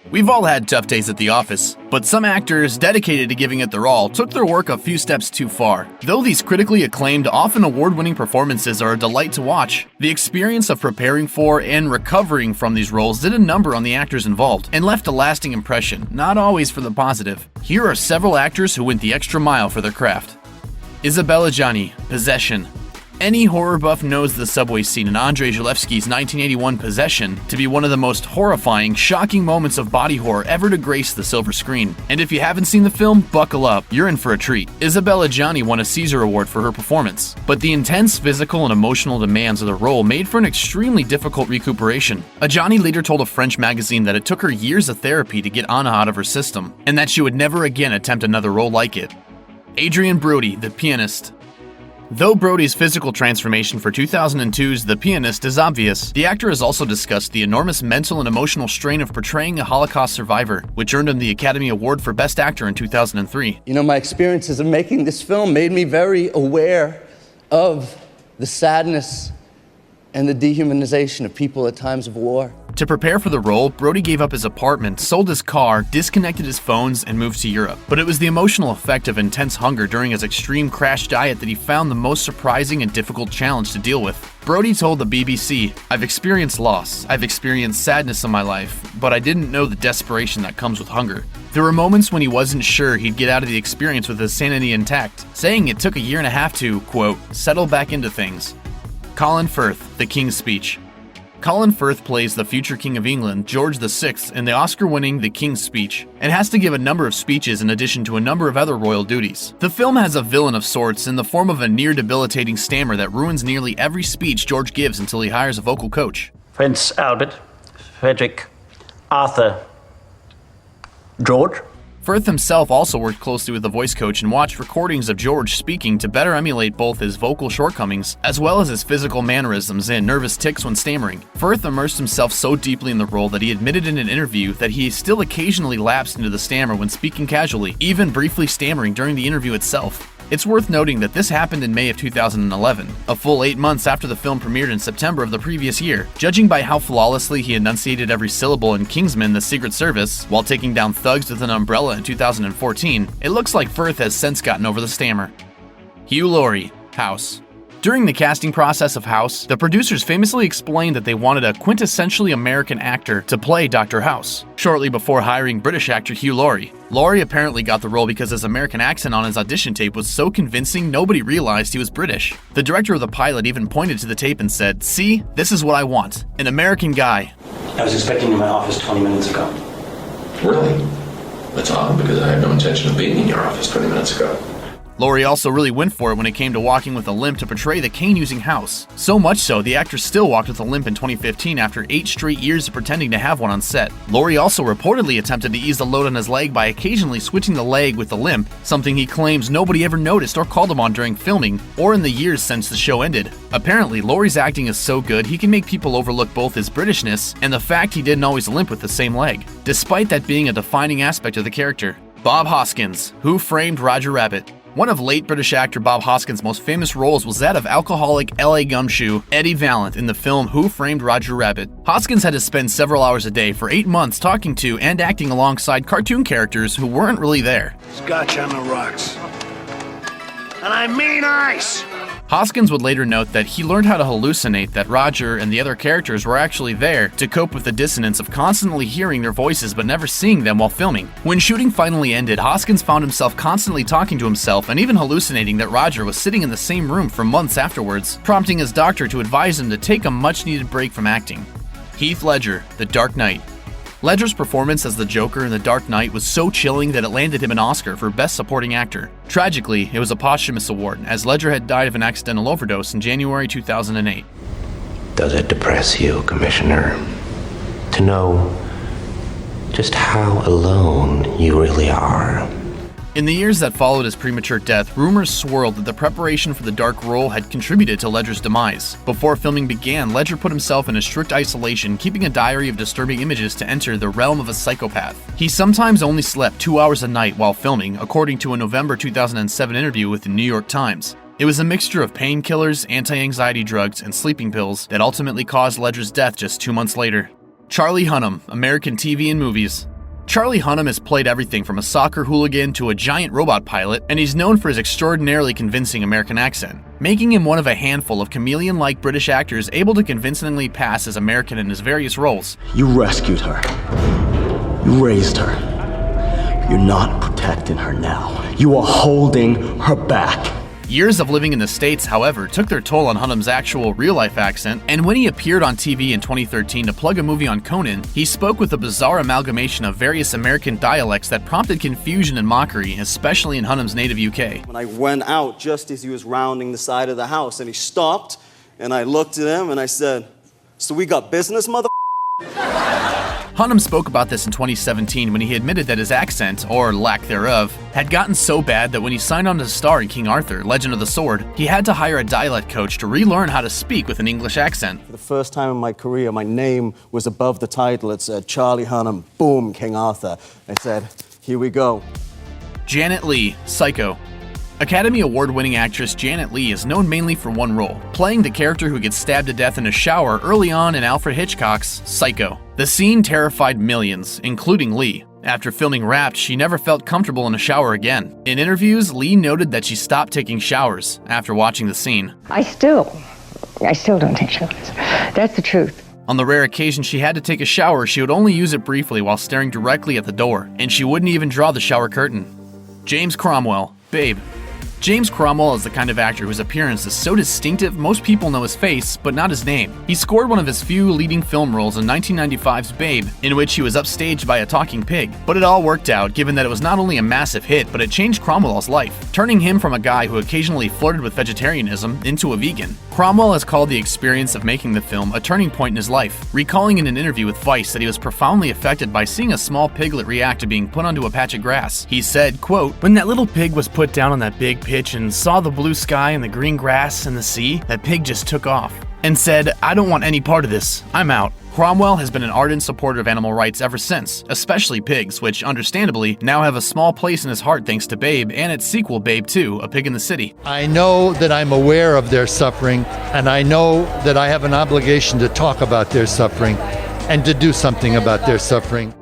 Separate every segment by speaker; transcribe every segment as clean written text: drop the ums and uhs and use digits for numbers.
Speaker 1: We've all had tough days at the office, but some actors dedicated to giving it their all took their work a few steps too far. Though these critically acclaimed, often award-winning performances are a delight to watch, the experience of preparing for and recovering from these roles did a number on the actors involved and left a lasting impression, not always for the positive. Here are several actors who went the extra mile for their craft. Isabelle Adjani, Possession. Any horror buff knows the subway scene in Andrei Zalewski's 1981 Possession to be one of the most horrifying, shocking moments of body horror ever to grace the silver screen. And if you haven't seen the film, buckle up, you're in for a treat. Isabelle Adjani won a Caesar Award for her performance, but the intense physical and emotional demands of the role made for an extremely difficult recuperation. Adjani later told a French magazine that it took her years of therapy to get Anna out of her system, and that she would never again attempt another role like it. Adrien Brody, The Pianist. Though Brody's physical transformation for 2002's The Pianist is obvious, the actor has also discussed the enormous mental and emotional strain of portraying a Holocaust survivor, which earned him the Academy Award for Best Actor in 2003.
Speaker 2: You know, my experiences of making this film made me very aware of the sadness and the dehumanization of people at times of war.
Speaker 1: To prepare for the role, Brody gave up his apartment, sold his car, disconnected his phones, and moved to Europe. But it was the emotional effect of intense hunger during his extreme crash diet that he found the most surprising and difficult challenge to deal with. Brody told the BBC, "I've experienced loss, I've experienced sadness in my life, but I didn't know the desperation that comes with hunger." There were moments when he wasn't sure he'd get out of the experience with his sanity intact, saying it took a year and a half to, quote, settle back into things. Colin Firth, The King's Speech. Colin Firth plays the future King of England, George VI, in the Oscar-winning The King's Speech, and has to give a number of speeches in addition to a number of other royal duties. The film has a villain of sorts in the form of a near-debilitating stammer that ruins nearly every speech George gives until he hires a vocal coach.
Speaker 3: Prince Albert, Frederick, Arthur, George.
Speaker 1: Firth himself also worked closely with the voice coach and watched recordings of George speaking to better emulate both his vocal shortcomings as well as his physical mannerisms and nervous tics when stammering. Firth immersed himself so deeply in the role that he admitted in an interview that he still occasionally lapsed into the stammer when speaking casually, even briefly stammering during the interview itself. It's worth noting that this happened in May of 2011, a full 8 months after the film premiered in September of the previous year. Judging by how flawlessly he enunciated every syllable in Kingsman: The Secret Service, while taking down thugs with an umbrella in 2014, it looks like Firth has since gotten over the stammer. Hugh Laurie, House. During the casting process of House, the producers famously explained that they wanted a quintessentially American actor to play Dr. House, shortly before hiring British actor Hugh Laurie. Laurie apparently got the role because his American accent on his audition tape was so convincing nobody realized he was British. The director of the pilot even pointed to the tape and said, "See, this is what I want, an American guy."
Speaker 4: I was expecting you in my office 20 minutes ago.
Speaker 5: Really? That's odd, because I had no intention of being in your office 20 minutes ago.
Speaker 1: Laurie also really went for it when it came to walking with a limp to portray the cane-using House. So much so, the actor still walked with a limp in 2015 after 8 straight years of pretending to have one on set. Laurie also reportedly attempted to ease the load on his leg by occasionally switching the leg with the limp, something he claims nobody ever noticed or called him on during filming or in the years since the show ended. Apparently, Laurie's acting is so good he can make people overlook both his Britishness and the fact he didn't always limp with the same leg, despite that being a defining aspect of the character. Bob Hoskins, Who Framed Roger Rabbit. One of late British actor Bob Hoskins' most famous roles was that of alcoholic LA gumshoe Eddie Valent in the film Who Framed Roger Rabbit. Hoskins had to spend several hours a day for 8 months talking to and acting alongside cartoon characters who weren't really there.
Speaker 6: Scotch on the rocks. And I mean ice!
Speaker 1: Hoskins would later note that he learned how to hallucinate that Roger and the other characters were actually there to cope with the dissonance of constantly hearing their voices but never seeing them while filming. When shooting finally ended, Hoskins found himself constantly talking to himself and even hallucinating that Roger was sitting in the same room for months afterwards, prompting his doctor to advise him to take a much-needed break from acting. Heath Ledger, The Dark Knight. Ledger's performance as the Joker in The Dark Knight was so chilling that it landed him an Oscar for Best Supporting Actor. Tragically, it was a posthumous award, as Ledger had died of an accidental overdose in January 2008.
Speaker 7: Does it depress you, Commissioner, to know just how alone you really are?
Speaker 1: In the years that followed his premature death, rumors swirled that the preparation for the dark role had contributed to Ledger's demise. Before filming began, Ledger put himself in a strict isolation, keeping a diary of disturbing images to enter the realm of a psychopath. He sometimes only slept 2 hours a night while filming, according to a November 2007 interview with the New York Times. It was a mixture of painkillers, anti-anxiety drugs, and sleeping pills that ultimately caused Ledger's death just 2 months later. Charlie Hunnam, American TV and Movies. Charlie Hunnam has played everything from a soccer hooligan to a giant robot pilot, and he's known for his extraordinarily convincing American accent, making him one of a handful of chameleon-like British actors able to convincingly pass as American in his various roles.
Speaker 8: You rescued her. You raised her. You're not protecting her now. You are holding her back.
Speaker 1: Years of living in the States, however, took their toll on Hunnam's actual real-life accent, and when he appeared on TV in 2013 to plug a movie on Conan, he spoke with a bizarre amalgamation of various American dialects that prompted confusion and mockery, especially in Hunnam's native UK.
Speaker 9: When I went out just as he was rounding the side of the house, and he stopped, and I looked at him and I said, "So we got business, mother?"
Speaker 1: Hunnam spoke about this in 2017 when he admitted that his accent, or lack thereof, had gotten so bad that when he signed on to star in King Arthur, Legend of the Sword, he had to hire a dialect coach to relearn how to speak with an English accent.
Speaker 9: For the first time in my career, my name was above the title. It said, Charlie Hunnam, boom, King Arthur. I said, here we go.
Speaker 1: Janet Leigh, Psycho. Academy Award-winning actress Janet Leigh is known mainly for one role, playing the character who gets stabbed to death in a shower early on in Alfred Hitchcock's Psycho. The scene terrified millions, including Leigh. After filming Wrapped, she never felt comfortable in a shower again. In interviews, Leigh noted that she stopped taking showers after watching the scene.
Speaker 10: I still don't take showers. That's the truth.
Speaker 1: On the rare occasion she had to take a shower, she would only use it briefly while staring directly at the door, and she wouldn't even draw the shower curtain. James Cromwell, Babe. James Cromwell is the kind of actor whose appearance is so distinctive most people know his face, but not his name. He scored one of his few leading film roles in 1995's Babe, in which he was upstaged by a talking pig. But it all worked out, given that it was not only a massive hit, but it changed Cromwell's life, turning him from a guy who occasionally flirted with vegetarianism into a vegan. Cromwell has called the experience of making the film a turning point in his life, recalling in an interview with Vice that he was profoundly affected by seeing a small piglet react to being put onto a patch of grass. He said, quote, "When that little pig was put down on that big pitch and saw the blue sky and the green grass and the sea, that pig just took off and said, I don't want any part of this. I'm out." Cromwell has been an ardent supporter of animal rights ever since, especially pigs, which, understandably, now have a small place in his heart thanks to Babe and its sequel, Babe 2, A Pig in the City.
Speaker 11: I know that I'm aware of their suffering, and I know that I have an obligation to talk about their suffering and to do something about their suffering.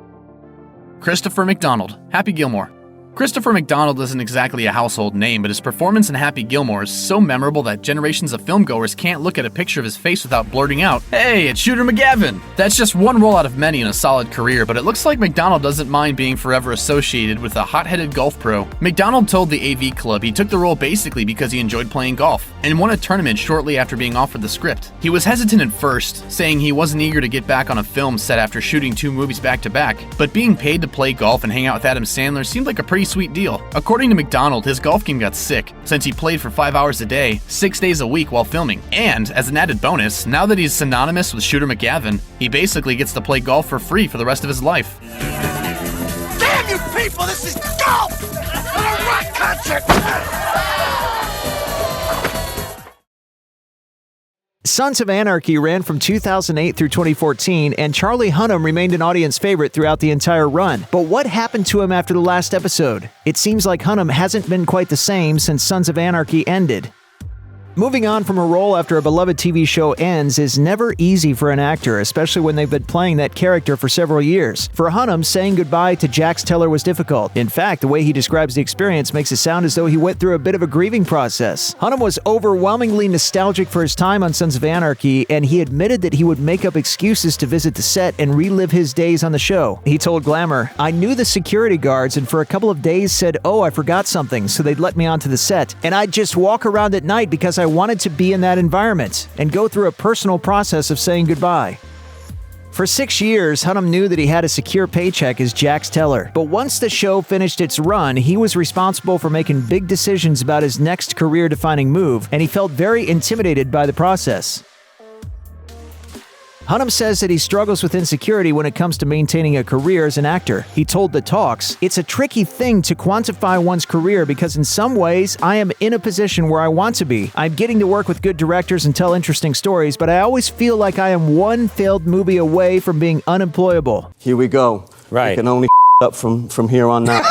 Speaker 1: Christopher McDonald, Happy Gilmore. Christopher McDonald isn't exactly a household name, but his performance in Happy Gilmore is so memorable that generations of filmgoers can't look at a picture of his face without blurting out, "Hey, it's Shooter McGavin!" That's just one role out of many in a solid career, but it looks like McDonald doesn't mind being forever associated with a hot-headed golf pro. McDonald told the AV Club he took the role basically because he enjoyed playing golf, and won a tournament shortly after being offered the script. He was hesitant at first, saying he wasn't eager to get back on a film set after shooting 2 movies back-to-back, but being paid to play golf and hang out with Adam Sandler seemed like a pretty sweet deal. According to McDonald, his golf game got sick, since he played for 5 hours a day, 6 days a week while filming. And, as an added bonus, now that he's synonymous with Shooter McGavin, he basically gets to play golf for free for the rest of his life.
Speaker 6: Damn you people, this is golf! Not a rock concert!
Speaker 12: Sons of Anarchy ran from 2008 through 2014, and Charlie Hunnam remained an audience favorite throughout the entire run. But what happened to him after the last episode? It seems like Hunnam hasn't been quite the same since Sons of Anarchy ended. Moving on from a role after a beloved TV show ends is never easy for an actor, especially when they've been playing that character for several years. For Hunnam, saying goodbye to Jax Teller was difficult. In fact, the way he describes the experience makes it sound as though he went through a bit of a grieving process. Hunnam was overwhelmingly nostalgic for his time on Sons of Anarchy, and he admitted that he would make up excuses to visit the set and relive his days on the show. He told Glamour, "I knew the security guards and for a couple of days said, oh, I forgot something, so they'd let me onto the set. And I'd just walk around at night because I wanted to be in that environment and go through a personal process of saying goodbye." For 6 years, Hunnam knew that he had a secure paycheck as Jax Teller. But once the show finished its run, he was responsible for making big decisions about his next career-defining move, and he felt very intimidated by the process. Hunnam says that he struggles with insecurity when it comes to maintaining a career as an actor. He told The Talks, "It's a tricky thing to quantify one's career because in some ways, I am in a position where I want to be. I'm getting to work with good directors and tell interesting stories, but I always feel like I am one failed movie away from being unemployable."
Speaker 9: Here we go. Right. I can only up from here on out.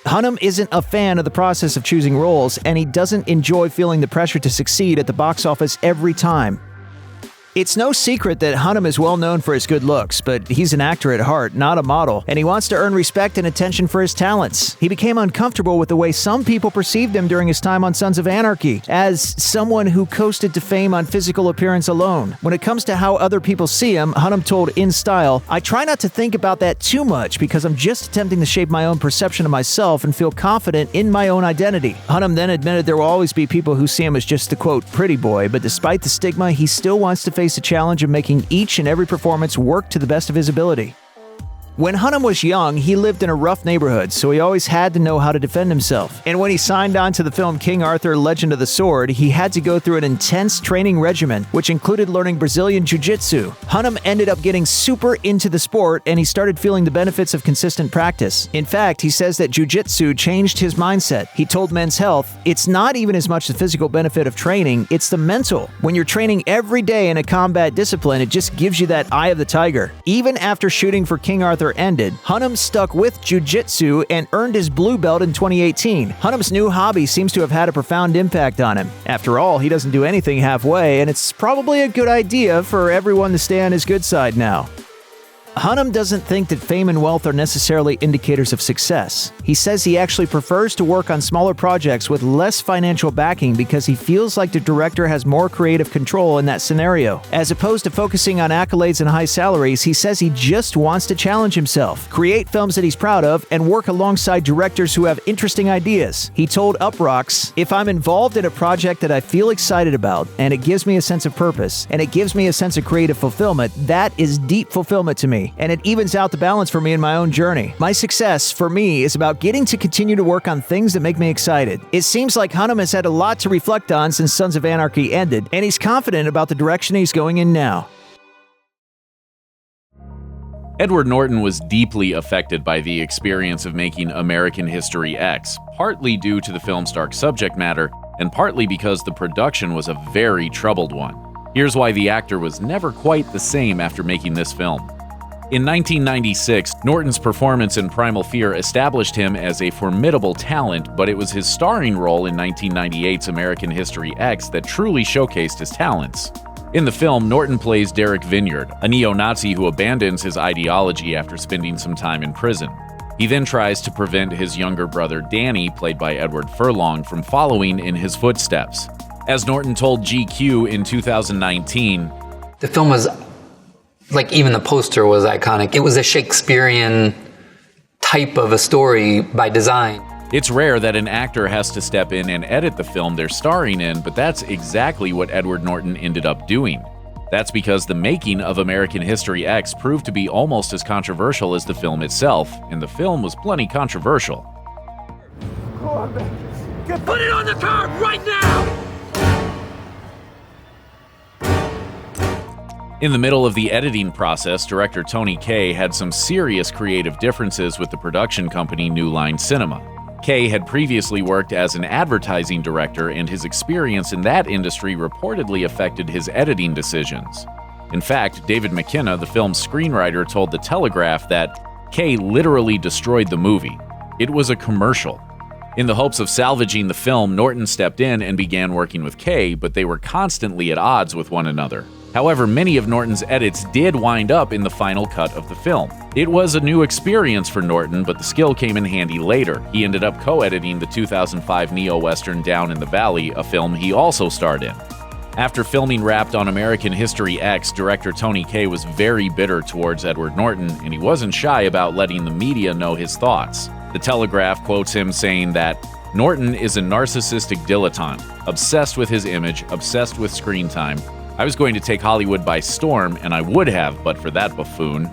Speaker 12: Hunnam isn't a fan of the process of choosing roles, and he doesn't enjoy feeling the pressure to succeed at the box office every time. It's no secret that Hunnam is well known for his good looks, but he's an actor at heart, not a model, and he wants to earn respect and attention for his talents. He became uncomfortable with the way some people perceived him during his time on Sons of Anarchy, as someone who coasted to fame on physical appearance alone. When it comes to how other people see him, Hunnam told In Style, "I try not to think about that too much because I'm just attempting to shape my own perception of myself and feel confident in my own identity." Hunnam then admitted there will always be people who see him as just the quote, pretty boy, but despite the stigma, he still wants to face the challenge of making each and every performance work to the best of his ability. When Hunnam was young, he lived in a rough neighborhood, so he always had to know how to defend himself. And when he signed on to the film King Arthur: Legend of the Sword, he had to go through an intense training regimen, which included learning Brazilian Jiu-Jitsu. Hunnam ended up getting super into the sport, and he started feeling the benefits of consistent practice. In fact, he says that Jiu-Jitsu changed his mindset. He told Men's Health, "It's not even as much the physical benefit of training, it's the mental. When you're training every day in a combat discipline, it just gives you that eye of the tiger." Even after shooting for King Arthur ended, Hunnam stuck with Jiu-Jitsu and earned his blue belt in 2018. Hunnam's new hobby seems to have had a profound impact on him. After all, he doesn't do anything halfway, and it's probably a good idea for everyone to stay on his good side now. Hunnam doesn't think that fame and wealth are necessarily indicators of success. He says he actually prefers to work on smaller projects with less financial backing because he feels like the director has more creative control in that scenario. As opposed to focusing on accolades and high salaries, he says he just wants to challenge himself, create films that he's proud of, and work alongside directors who have interesting ideas. He told Uprocks, "If I'm involved in a project that I feel excited about, and it gives me a sense of purpose, and it gives me a sense of creative fulfillment, that is deep fulfillment to me. And it evens out the balance for me in my own journey. My success, for me, is about getting to continue to work on things that make me excited." It seems like Hunnam has had a lot to reflect on since Sons of Anarchy ended, and he's confident about the direction he's going in now.
Speaker 13: Edward Norton was deeply affected by the experience of making American History X, partly due to the film's dark subject matter, and partly because the production was a very troubled one. Here's why the actor was never quite the same after making this film. In 1996, Norton's performance in Primal Fear established him as a formidable talent, but it was his starring role in 1998's American History X that truly showcased his talents. In the film, Norton plays Derek Vineyard, a neo-Nazi who abandons his ideology after spending some time in prison. He then tries to prevent his younger brother Danny, played by Edward Furlong, from following in his footsteps. As Norton told GQ in 2019,
Speaker 14: "The film was like, even the poster was iconic. It was a Shakespearean type of a story by design."
Speaker 13: It's rare that an actor has to step in and edit the film they're starring in, but that's exactly what Edward Norton ended up doing. That's because the making of American History X proved to be almost as controversial as the film itself, and the film was plenty controversial.
Speaker 6: Go on, man. Put it on the card right now!
Speaker 13: In the middle of the editing process, director Tony Kaye had some serious creative differences with the production company New Line Cinema. Kaye had previously worked as an advertising director, and his experience in that industry reportedly affected his editing decisions. In fact, David McKenna, the film's screenwriter, told The Telegraph that Kaye literally destroyed the movie. It was a commercial. In the hopes of salvaging the film, Norton stepped in and began working with Kaye, but they were constantly at odds with one another. However, many of Norton's edits did wind up in the final cut of the film. It was a new experience for Norton, but the skill came in handy later. He ended up co-editing the 2005 neo-western Down in the Valley, a film he also starred in. After filming wrapped on American History X, director Tony Kaye was very bitter towards Edward Norton, and he wasn't shy about letting the media know his thoughts. The Telegraph quotes him saying that, "Norton is a narcissistic dilettante, obsessed with his image, obsessed with screen time. I was going to take Hollywood by storm, and I would have, but for that buffoon."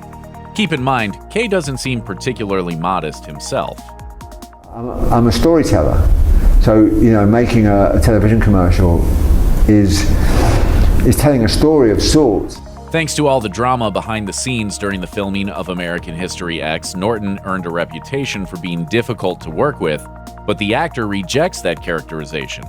Speaker 13: Keep in mind, Kaye doesn't seem particularly modest himself.
Speaker 15: I'm a storyteller, so making a television commercial is telling a story of sorts.
Speaker 13: Thanks to all the drama behind the scenes during the filming of American History X, Norton earned a reputation for being difficult to work with, but the actor rejects that characterization.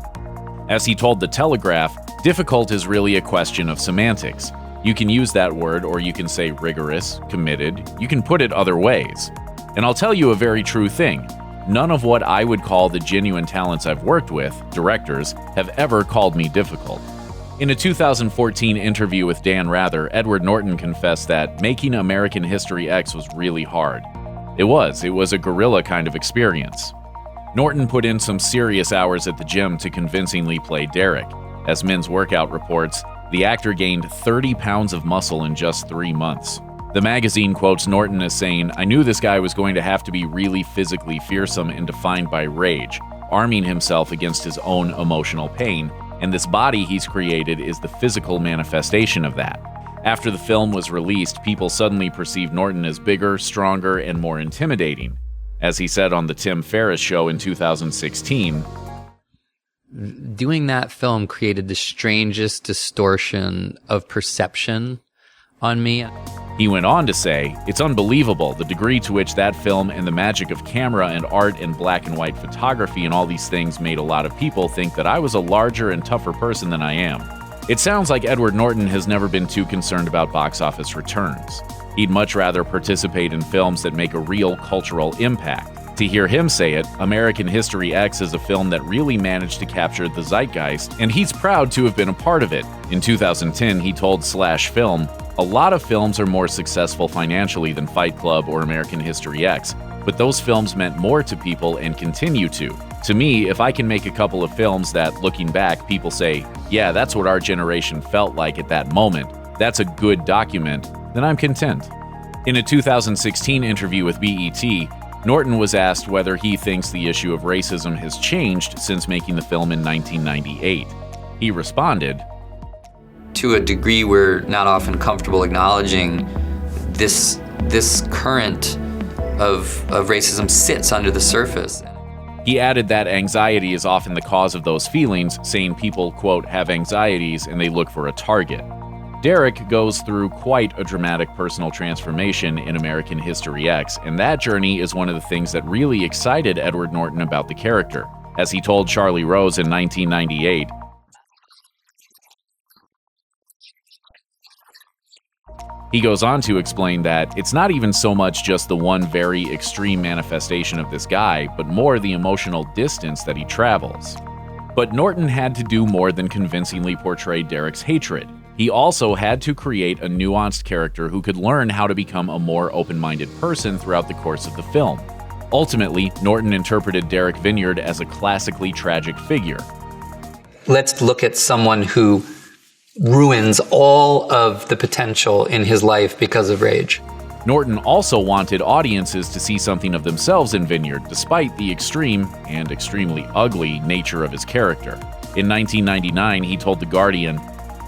Speaker 13: As he told The Telegraph, difficult is really a question of semantics. You can use that word, or you can say rigorous, committed, you can put it other ways. And I'll tell you a very true thing. None of what I would call the genuine talents I've worked with, directors, have ever called me difficult. In a 2014 interview with Dan Rather, Edward Norton confessed that making American History X was really hard. It was a guerrilla kind of experience. Norton put in some serious hours at the gym to convincingly play Derek. As Men's Workout reports, the actor gained 30 pounds of muscle in just 3 months. The magazine quotes Norton as saying, "I knew this guy was going to have to be really physically fearsome and defined by rage, arming himself against his own emotional pain, and this body he's created is the physical manifestation of that." After the film was released, people suddenly perceived Norton as bigger, stronger, and more intimidating. As he said on The Tim Ferriss Show in 2016,
Speaker 14: doing that film created the strangest distortion of perception on me.
Speaker 13: He went on to say, "It's unbelievable the degree to which that film and the magic of camera and art and black and white photography and all these things made a lot of people think that I was a larger and tougher person than I am." It sounds like Edward Norton has never been too concerned about box office returns. He'd much rather participate in films that make a real cultural impact. To hear him say it, American History X is a film that really managed to capture the zeitgeist, and he's proud to have been a part of it. In 2010, he told Slash Film, "A lot of films are more successful financially than Fight Club or American History X, but those films meant more to people and continue to. To me, if I can make a couple of films that, looking back, people say, yeah, that's what our generation felt like at that moment, that's a good document, then I'm content." In a 2016 interview with BET, Norton was asked whether he thinks the issue of racism has changed since making the film in 1998. He responded,
Speaker 14: "To a degree we're not often comfortable acknowledging, this current of racism sits under the surface."
Speaker 13: He added that anxiety is often the cause of those feelings, saying people, quote, have anxieties and they look for a target. Derek goes through quite a dramatic personal transformation in American History X, and that journey is one of the things that really excited Edward Norton about the character. As he told Charlie Rose in 1998, he goes on to explain that it's not even so much just the one very extreme manifestation of this guy, but more the emotional distance that he travels. But Norton had to do more than convincingly portray Derek's hatred. He also had to create a nuanced character who could learn how to become a more open-minded person throughout the course of the film. Ultimately, Norton interpreted Derek Vineyard as a classically tragic figure.
Speaker 14: Let's look at someone who ruins all of the potential in his life because of rage.
Speaker 13: Norton also wanted audiences to see something of themselves in Vineyard, despite the extreme and extremely ugly nature of his character. In 1999, he told The Guardian,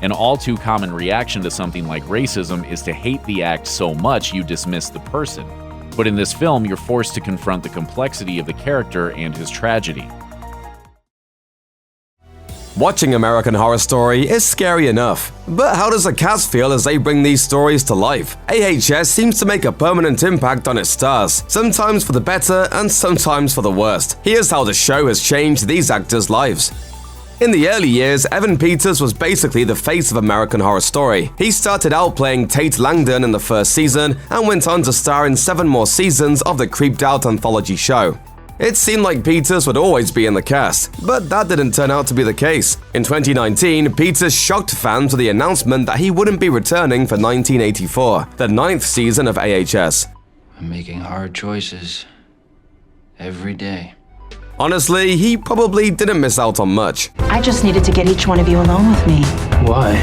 Speaker 13: "An all too common reaction to something like racism is to hate the act so much you dismiss the person. But in this film, you're forced to confront the complexity of the character and his tragedy."
Speaker 16: Watching American Horror Story is scary enough, but how does the cast feel as they bring these stories to life? AHS seems to make a permanent impact on its stars, sometimes for the better and sometimes for the worst. Here's how the show has changed these actors' lives. In the early years, Evan Peters was basically the face of American Horror Story. He started out playing Tate Langdon in the first season and went on to star in 7 more seasons of the creeped out anthology show. It seemed like Peters would always be in the cast, but that didn't turn out to be the case. In 2019, Peters shocked fans with the announcement that he wouldn't be returning for 1984, the 9th season of AHS.
Speaker 17: I'm making hard choices every day.
Speaker 16: Honestly, he probably didn't miss out on much.
Speaker 18: I just needed to get each one of you alone with me.
Speaker 17: Why?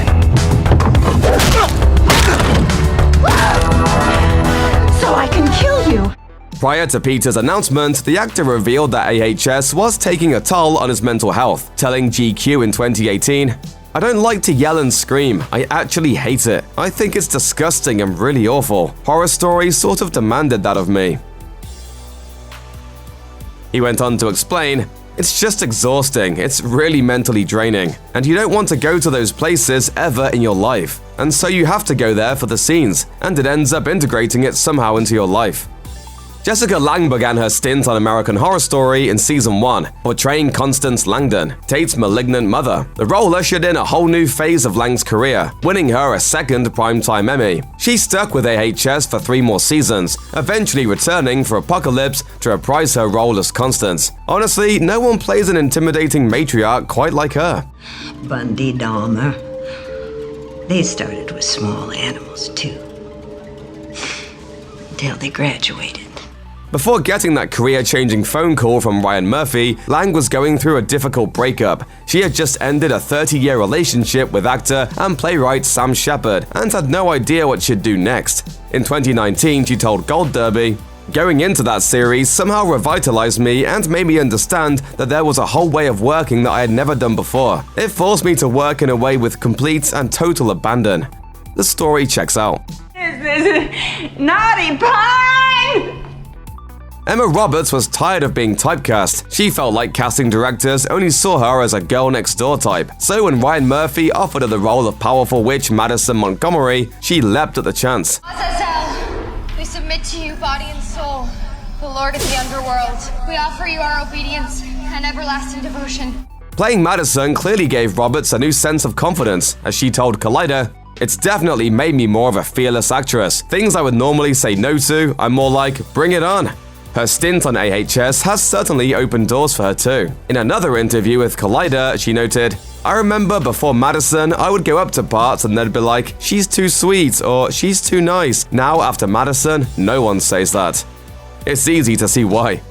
Speaker 18: So I can kill you!
Speaker 16: Prior to Peters' announcement, the actor revealed that AHS was taking a toll on his mental health, telling GQ in 2018, "I don't like to yell and scream. I actually hate it. I think it's disgusting and really awful. Horror Story sort of demanded that of me." He went on to explain, "It's just exhausting, it's really mentally draining, and you don't want to go to those places ever in your life, and so you have to go there for the scenes, and it ends up integrating it somehow into your life." Jessica Lange began her stint on American Horror Story in Season 1, portraying Constance Langdon, Tate's malignant mother. The role ushered in a whole new phase of Lange's career, winning her a second Primetime Emmy. She stuck with AHS for 3 more seasons, eventually returning for Apocalypse to reprise her role as Constance. Honestly, no one plays an intimidating matriarch quite like her.
Speaker 19: Bundy, Dahmer, They started with small animals, too. Until they graduated.
Speaker 16: Before getting that career-changing phone call from Ryan Murphy, Lang was going through a difficult breakup. She had just ended a 30-year relationship with actor and playwright Sam Shepard and had no idea what she'd do next. In 2019, she told Gold Derby, "Going into that series somehow revitalized me and made me understand that there was a whole way of working that I had never done before. It forced me to work in a way with complete and total abandon." The story checks out.
Speaker 18: This is naughty pine!
Speaker 16: Emma Roberts was tired of being typecast. She felt like casting directors only saw her as a girl-next-door type. So when Ryan Murphy offered her the role of powerful witch Madison Montgomery, she leapt at the chance.
Speaker 20: We submit to you, body and soul, the Lord of the Underworld. We offer you our obedience and everlasting devotion.
Speaker 16: Playing Madison clearly gave Roberts a new sense of confidence. As she told Collider, "It's definitely made me more of a fearless actress. Things I would normally say no to, I'm more like, bring it on." Her stint on AHS has certainly opened doors for her too. In another interview with Collider, she noted, "I remember before Madison, I would go up to parts and they'd be like, she's too sweet or she's too nice. Now after Madison, no one says that." It's easy to see why.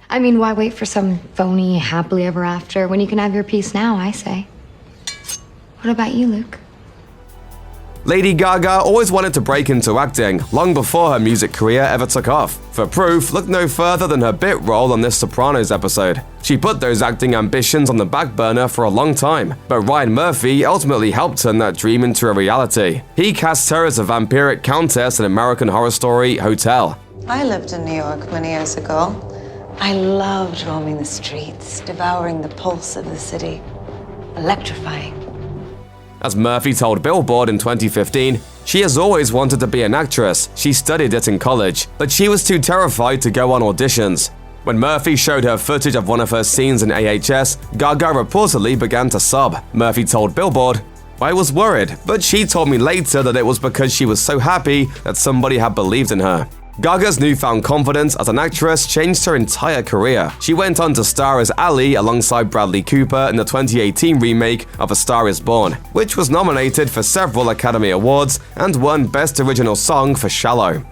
Speaker 21: I mean, why wait for some phony happily ever after when you can have your peace now, I say. What about you, Luke?
Speaker 16: Lady Gaga always wanted to break into acting, long before her music career ever took off. For proof, look no further than her bit role on this Sopranos episode. She put those acting ambitions on the back burner for a long time, but Ryan Murphy ultimately helped turn that dream into a reality. He cast her as a vampiric countess in American Horror Story Hotel.
Speaker 22: I lived in New York many years ago. I loved roaming the streets, devouring the pulse of the city. Electrifying.
Speaker 16: As Murphy told Billboard in 2015, she has always wanted to be an actress. She studied it in college, but she was too terrified to go on auditions. When Murphy showed her footage of one of her scenes in AHS, Gaga reportedly began to sob. Murphy told Billboard, "I was worried, but she told me later that it was because she was so happy that somebody had believed in her." Gaga's newfound confidence as an actress changed her entire career. She went on to star as Ally alongside Bradley Cooper in the 2018 remake of A Star Is Born, which was nominated for several Academy Awards and won Best Original Song for Shallow.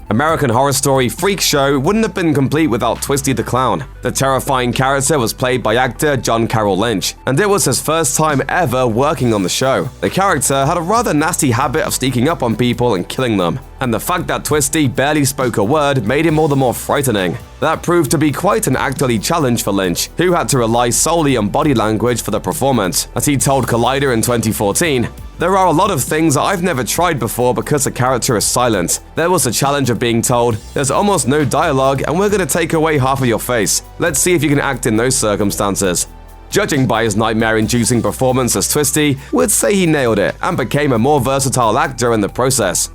Speaker 16: American Horror Story Freak Show wouldn't have been complete without Twisty the Clown. The terrifying character was played by actor John Carroll Lynch, and it was his first time ever working on the show. The character had a rather nasty habit of sneaking up on people and killing them, and the fact that Twisty barely spoke a word made him all the more frightening. That proved to be quite an actorly challenge for Lynch, who had to rely solely on body language for the performance. As he told Collider in 2014, "There are a lot of things that I've never tried before because the character is silent. There was the challenge of being told, there's almost no dialogue and we're going to take away half of your face. Let's see if you can act in those circumstances." Judging by his nightmare-inducing performance as Twisty, would say he nailed it and became a more versatile actor in the process.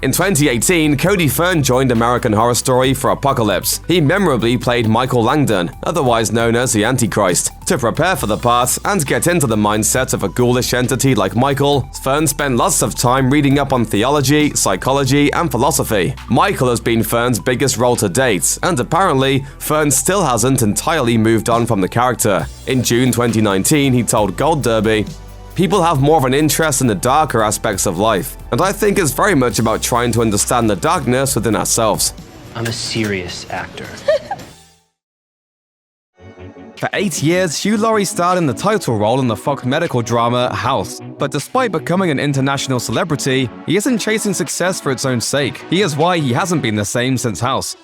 Speaker 16: In 2018, Cody Fern joined American Horror Story for Apocalypse. He memorably played Michael Langdon, otherwise known as the Antichrist. To prepare for the part and get into the mindset of a ghoulish entity like Michael, Fern spent lots of time reading up on theology, psychology, and philosophy. Michael has been Fern's biggest role to date, and apparently, Fern still hasn't entirely moved on from the character. In June 2019, he told Gold Derby, "People have more of an interest in the darker aspects of life, and I think it's very much about trying to understand the darkness within ourselves."
Speaker 23: I'm a serious actor.
Speaker 24: For 8 years, Hugh Laurie starred in the title role in the Fox medical drama House. But despite becoming an international celebrity, he isn't chasing success for its own sake. Here's why he hasn't been the same since House.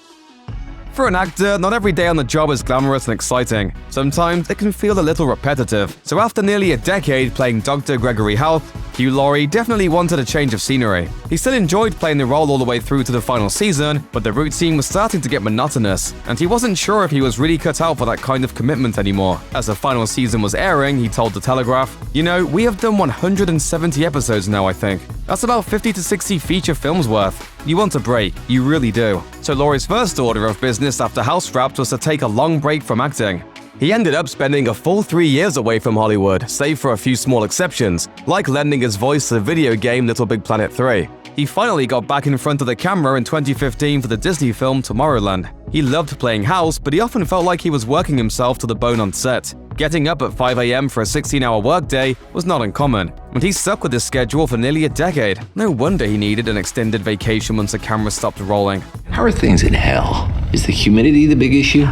Speaker 24: For an actor, not every day on the job is glamorous and exciting. Sometimes it can feel a little repetitive. So after nearly a decade playing Dr. Gregory Health, Hugh Laurie definitely wanted a change of scenery. He still enjoyed playing the role all the way through to the final season, but the routine was starting to get monotonous, and he wasn't sure if he was really cut out for that kind of commitment anymore. As the final season was airing, he told The Telegraph, "You know, we have done 170 episodes now, I think. That's about 50 to 60 feature films worth. You want a break, you really do." So Laurie's first order of business after House wrapped was to take a long break from acting. He ended up spending a full 3 years away from Hollywood, save for a few small exceptions, like lending his voice to the video game Little Big Planet 3. He finally got back in front of the camera in 2015 for the Disney film Tomorrowland. He loved playing House, but he often felt like he was working himself to the bone on set. Getting up at 5 a.m. for a 16-hour workday was not uncommon, and he stuck with this schedule for nearly a decade. No wonder he needed an extended vacation once the camera stopped rolling.
Speaker 2: How are things in hell? Is the humidity the big issue?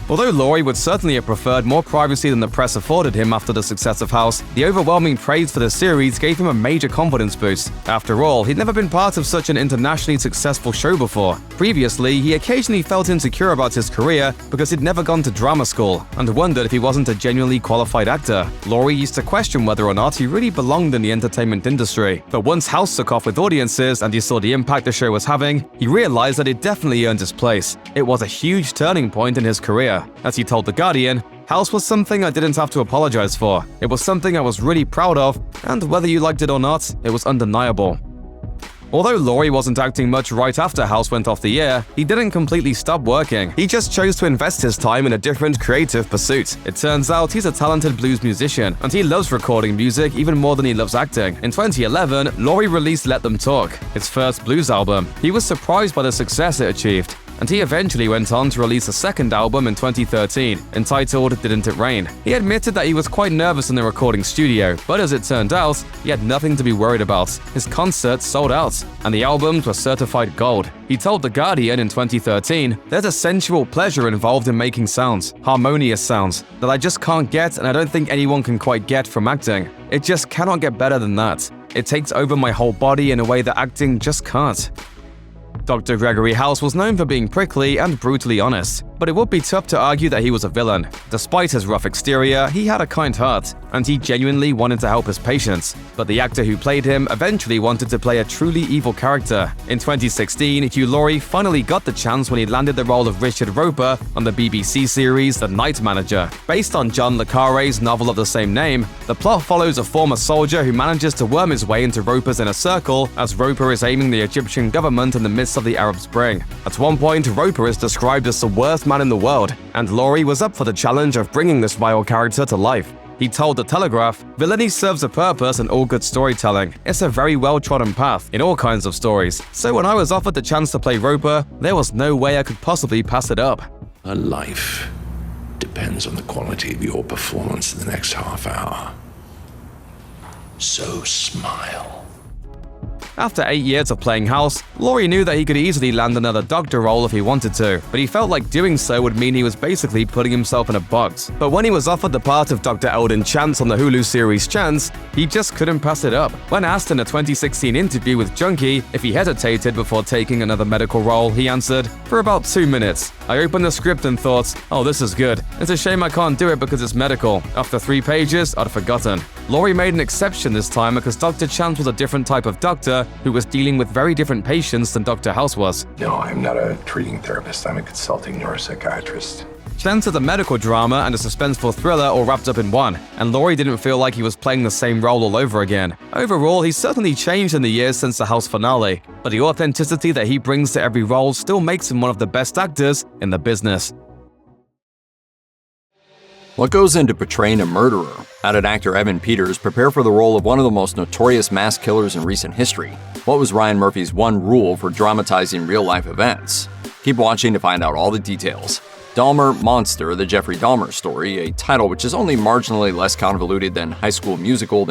Speaker 24: Although Laurie would certainly have preferred more privacy than the press afforded him after the success of House, the overwhelming praise for the series gave him a major confidence boost. After all, he'd never been part of such an internationally successful show before. Previously, he occasionally felt insecure about his career because he'd never gone to drama school and wondered if he wasn't a genuinely qualified actor. Laurie used to question whether or not he really belonged in the entertainment industry. But once House took off with audiences and he saw the impact the show was having, he realized that it definitely earned his place. It was a huge turning point in his career. As he told The Guardian, House was something I didn't have to apologize for. It was something I was really proud of, and whether you liked it or not, it was undeniable. Although Laurie wasn't acting much right after House went off the air, he didn't completely stop working. He just chose to invest his time in a different creative pursuit. It turns out he's a talented blues musician, and he loves recording music even more than he loves acting. In 2011, Laurie released Let Them Talk, his first blues album. He was surprised by the success it achieved, and he eventually went on to release a second album in 2013, entitled Didn't It Rain. He admitted that he was quite nervous in the recording studio, but as it turned out, he had nothing to be worried about. His concerts sold out, and the albums were certified gold. He told The Guardian in 2013, "There's a sensual pleasure involved in making sounds, harmonious sounds, that I just can't get and I don't think anyone can quite get from acting. It just cannot get better than that. It takes over my whole body in a way that acting just can't." Dr. Gregory House was known for being prickly and brutally honest, but it would be tough to argue that he was a villain. Despite his rough exterior, he had a kind heart, and he genuinely wanted to help his patients. But the actor who played him eventually wanted to play a truly evil character. In 2016, Hugh Laurie finally got the chance when he landed the role of Richard Roper on the BBC series The Night Manager. Based on John le Carré's novel of the same name, the plot follows a former soldier who manages to worm his way into Roper's inner circle as Roper is aiming the Egyptian government in the midst of the Arab Spring. At one point, Roper is described as the worst man in the world, and Laurie was up for the challenge of bringing this vile character to life. He told The Telegraph, "Villainy serves a purpose in all good storytelling. It's a very well-trodden path in all kinds of stories. So when I was offered the chance to play Roper, there was no way I could possibly pass it up."
Speaker 2: A life depends on the quality of your performance in the next half hour. So smile.
Speaker 24: After 8 years of playing House, Laurie knew that he could easily land another doctor role if he wanted to, but he felt like doing so would mean he was basically putting himself in a box. But when he was offered the part of Dr. Eldon Chance on the Hulu series Chance, he just couldn't pass it up. When asked in a 2016 interview with Junkie if he hesitated before taking another medical role, he answered, "For about 2 minutes. I opened the script and thought, oh, this is good. It's a shame I can't do it because it's medical. After 3 pages, I'd forgotten." Laurie made an exception this time because Dr. Chance was a different type of doctor who was dealing with very different patients than Dr. House was.
Speaker 2: No, I'm not a treating therapist. I'm a consulting neuropsychiatrist.
Speaker 24: Chance is a medical drama and a suspenseful thriller all wrapped up in one, and Laurie didn't feel like he was playing the same role all over again. Overall, he's certainly changed in the years since the House finale, but the authenticity that he brings to every role still makes him one of the best actors in the business.
Speaker 3: What goes into portraying a murderer? How did actor Evan Peters prepare for the role of one of the most notorious mass killers in recent history? What was Ryan Murphy's one rule for dramatizing real-life events? Keep watching to find out all the details. Dahmer Monster, the Jeffrey Dahmer story, a title which is only marginally less convoluted than High School Musical,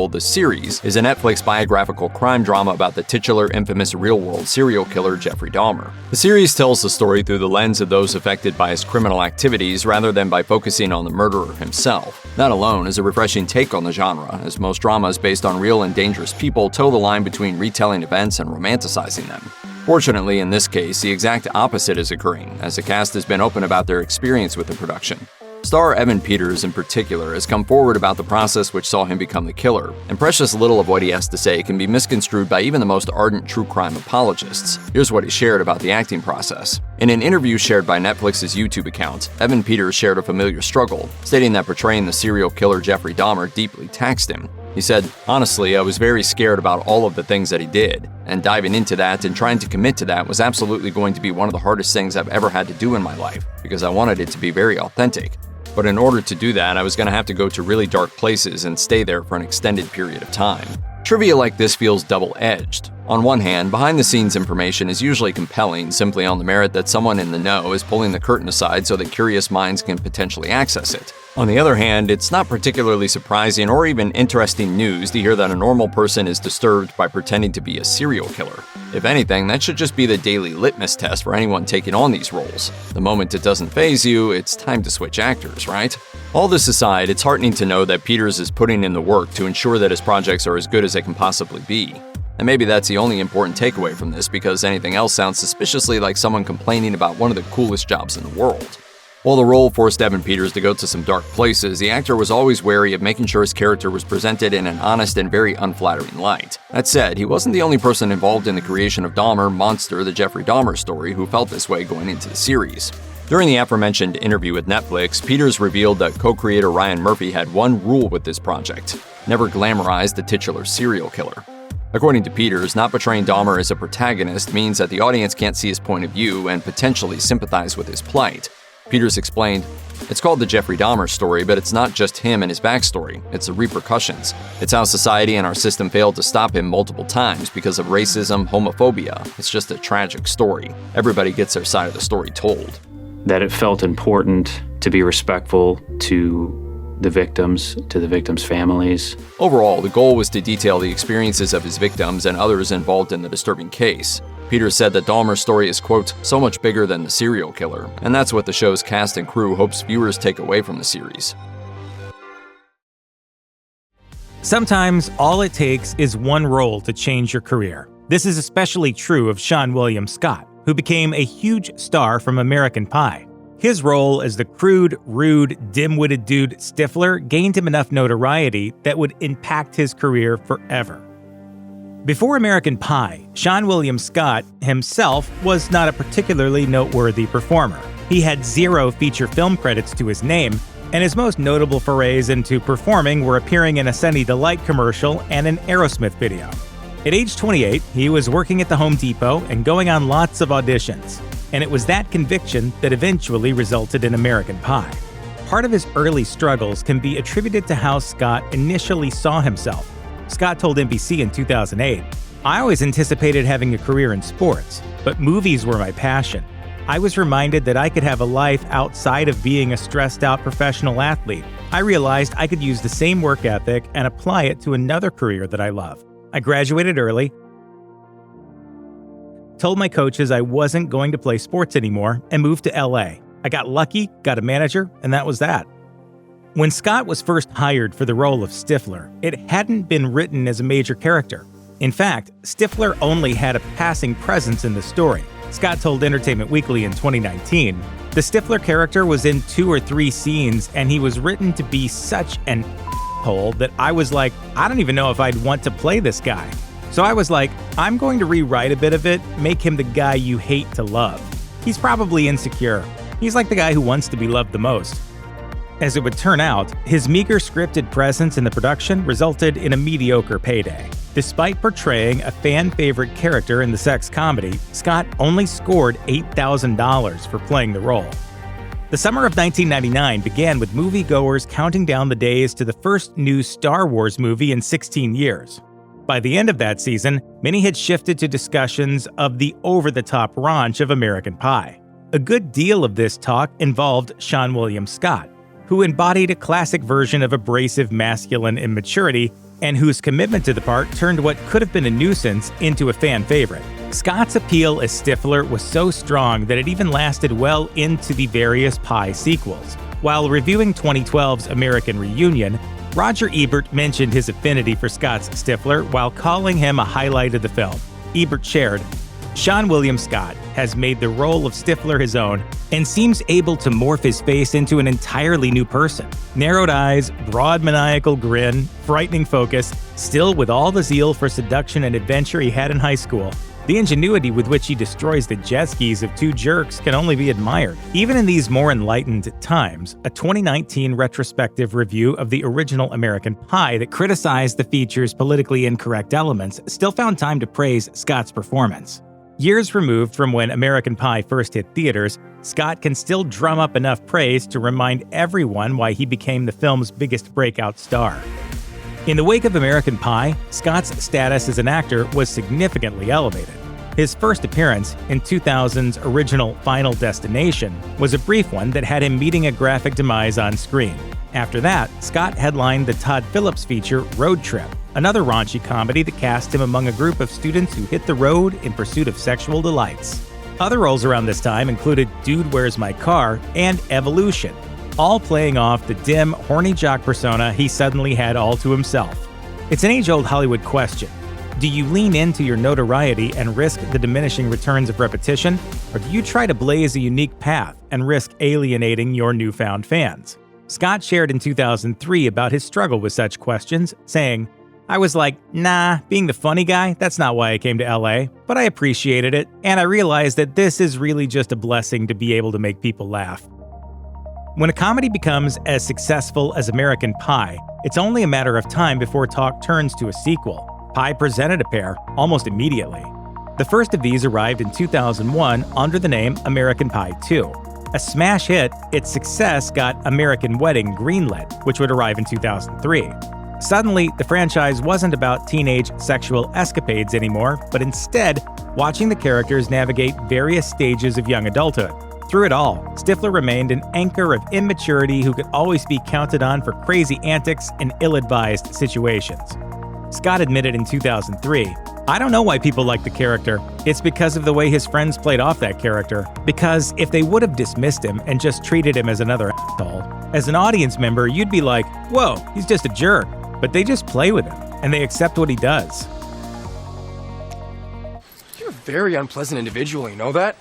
Speaker 3: the series, is a Netflix biographical crime drama about the titular infamous real-world serial killer Jeffrey Dahmer. The series tells the story through the lens of those affected by his criminal activities rather than by focusing on the murderer himself. That alone is a refreshing take on the genre, as most dramas based on real and dangerous people toe the line between retelling events and romanticizing them. Fortunately, in this case, the exact opposite is occurring, as the cast has been open about their experience with the production. Star Evan Peters, in particular, has come forward about the process which saw him become the killer, and precious little of what he has to say can be misconstrued by even the most ardent true crime apologists. Here's what he shared about the acting process. In an interview shared by Netflix's YouTube account, Evan Peters shared a familiar struggle, stating that portraying the serial killer Jeffrey Dahmer deeply taxed him. He said, "Honestly, I was very scared about all of the things that he did, and diving into that and trying to commit to that was absolutely going to be one of the hardest things I've ever had to do in my life, because I wanted it to be very authentic. But in order to do that, I was going to have to go to really dark places and stay there for an extended period of time." Trivia like this feels double-edged. On one hand, behind-the-scenes information is usually compelling simply on the merit that someone in the know is pulling the curtain aside so that curious minds can potentially access it. On the other hand, it's not particularly surprising or even interesting news to hear that a normal person is disturbed by pretending to be a serial killer. If anything, that should just be the daily litmus test for anyone taking on these roles. The moment it doesn't faze you, it's time to switch actors, right? All this aside, it's heartening to know that Peters is putting in the work to ensure that his projects are as good as they can possibly be. And maybe that's the only important takeaway from this, because anything else sounds suspiciously like someone complaining about one of the coolest jobs in the world. While the role forced Evan Peters to go to some dark places, the actor was always wary of making sure his character was presented in an honest and very unflattering light. That said, he wasn't the only person involved in the creation of Dahmer, Monster, the Jeffrey Dahmer story, who felt this way going into the series. During the aforementioned interview with Netflix, Peters revealed that co-creator Ryan Murphy had one rule with this project: never glamorize the titular serial killer. According to Peters, not portraying Dahmer as a protagonist means that the audience can't see his point of view and potentially sympathize with his plight. Peters explained, "It's called the Jeffrey Dahmer story, but it's not just him and his backstory. It's the repercussions. It's how society and our system failed to stop him multiple times because of racism, homophobia. It's just a tragic story. Everybody gets their side of the story told."
Speaker 23: That it felt important to be respectful to the victims, to the victims' families.
Speaker 3: Overall, the goal was to detail the experiences of his victims and others involved in the disturbing case. Peters said that Dahmer's story is, quote, "so much bigger than the serial killer," and that's what the show's cast and crew hopes viewers take away from the series.
Speaker 4: Sometimes all it takes is one role to change your career. This is especially true of Seann William Scott, who became a huge star from American Pie. His role as the crude, rude, dim-witted dude Stifler gained him enough notoriety that would impact his career forever. Before American Pie, Seann William Scott himself was not a particularly noteworthy performer. He had 0 feature film credits to his name, and his most notable forays into performing were appearing in a Sunny Delight commercial and an Aerosmith video. At age 28, he was working at the Home Depot and going on lots of auditions, and it was that conviction that eventually resulted in American Pie. Part of his early struggles can be attributed to how Scott initially saw himself. Scott told NBC in 2008, "I always anticipated having a career in sports, but movies were my passion. I was reminded that I could have a life outside of being a stressed-out professional athlete. I realized I could use the same work ethic and apply it to another career that I love. I graduated early, told my coaches I wasn't going to play sports anymore, and moved to LA. I got lucky, got a manager, and that was that." When Scott was first hired for the role of Stifler, it hadn't been written as a major character. In fact, Stifler only had a passing presence in the story. Scott told Entertainment Weekly in 2019, "The Stifler character was in 2 or 3 scenes, and he was written to be such an hole that I was like, I don't even know if I'd want to play this guy. So I was like, I'm going to rewrite a bit of it, make him the guy you hate to love. He's probably insecure. He's like the guy who wants to be loved the most." As it would turn out, his meager scripted presence in the production resulted in a mediocre payday. Despite portraying a fan-favorite character in the sex comedy, Scott only scored $8,000 for playing the role. The summer of 1999 began with moviegoers counting down the days to the first new Star Wars movie in 16 years. By the end of that season, many had shifted to discussions of the over-the-top raunch of American Pie. A good deal of this talk involved Seann William Scott, who embodied a classic version of abrasive masculine immaturity and whose commitment to the part turned what could have been a nuisance into a fan favorite. Scott's appeal as Stifler was so strong that it even lasted well into the various Pie sequels. While reviewing 2012's American Reunion, Roger Ebert mentioned his affinity for Scott's Stifler while calling him a highlight of the film. Ebert shared, "Seann William Scott has made the role of Stifler his own and seems able to morph his face into an entirely new person. Narrowed eyes, broad maniacal grin, frightening focus, still with all the zeal for seduction and adventure he had in high school. The ingenuity with which he destroys the jet skis of 2 jerks can only be admired." Even in these more enlightened times, a 2019 retrospective review of the original American Pie that criticized the feature's politically incorrect elements still found time to praise Scott's performance. Years removed from when American Pie first hit theaters, Scott can still drum up enough praise to remind everyone why he became the film's biggest breakout star. In the wake of American Pie, Scott's status as an actor was significantly elevated. His first appearance in 2000's original Final Destination was a brief one that had him meeting a graphic demise on screen. After that, Scott headlined the Todd Phillips feature Road Trip, another raunchy comedy that cast him among a group of students who hit the road in pursuit of sexual delights. Other roles around this time included Dude, Where's My Car and Evolution, all playing off the dim, horny jock persona he suddenly had all to himself. It's an age-old Hollywood question. Do you lean into your notoriety and risk the diminishing returns of repetition, or do you try to blaze a unique path and risk alienating your newfound fans? Scott shared in 2003 about his struggle with such questions, saying, "I was like, nah, being the funny guy, that's not why I came to LA, but I appreciated it, and I realized that this is really just a blessing to be able to make people laugh." When a comedy becomes as successful as American Pie, it's only a matter of time before talk turns to a sequel. Pie presented a pair almost immediately. The first of these arrived in 2001 under the name American Pie 2. A smash hit, its success got American Wedding greenlit, which would arrive in 2003. Suddenly, the franchise wasn't about teenage sexual escapades anymore, but instead, watching the characters navigate various stages of young adulthood. Through it all, Stifler remained an anchor of immaturity who could always be counted on for crazy antics and ill-advised situations. Scott admitted in 2003, "I don't know why people like the character. It's because of the way his friends played off that character. Because if they would have dismissed him and just treated him as another asshole, as an audience member, you'd be like, whoa, he's just a jerk. But they just play with him, and they accept what he does."
Speaker 5: You're a very unpleasant individual, you know that?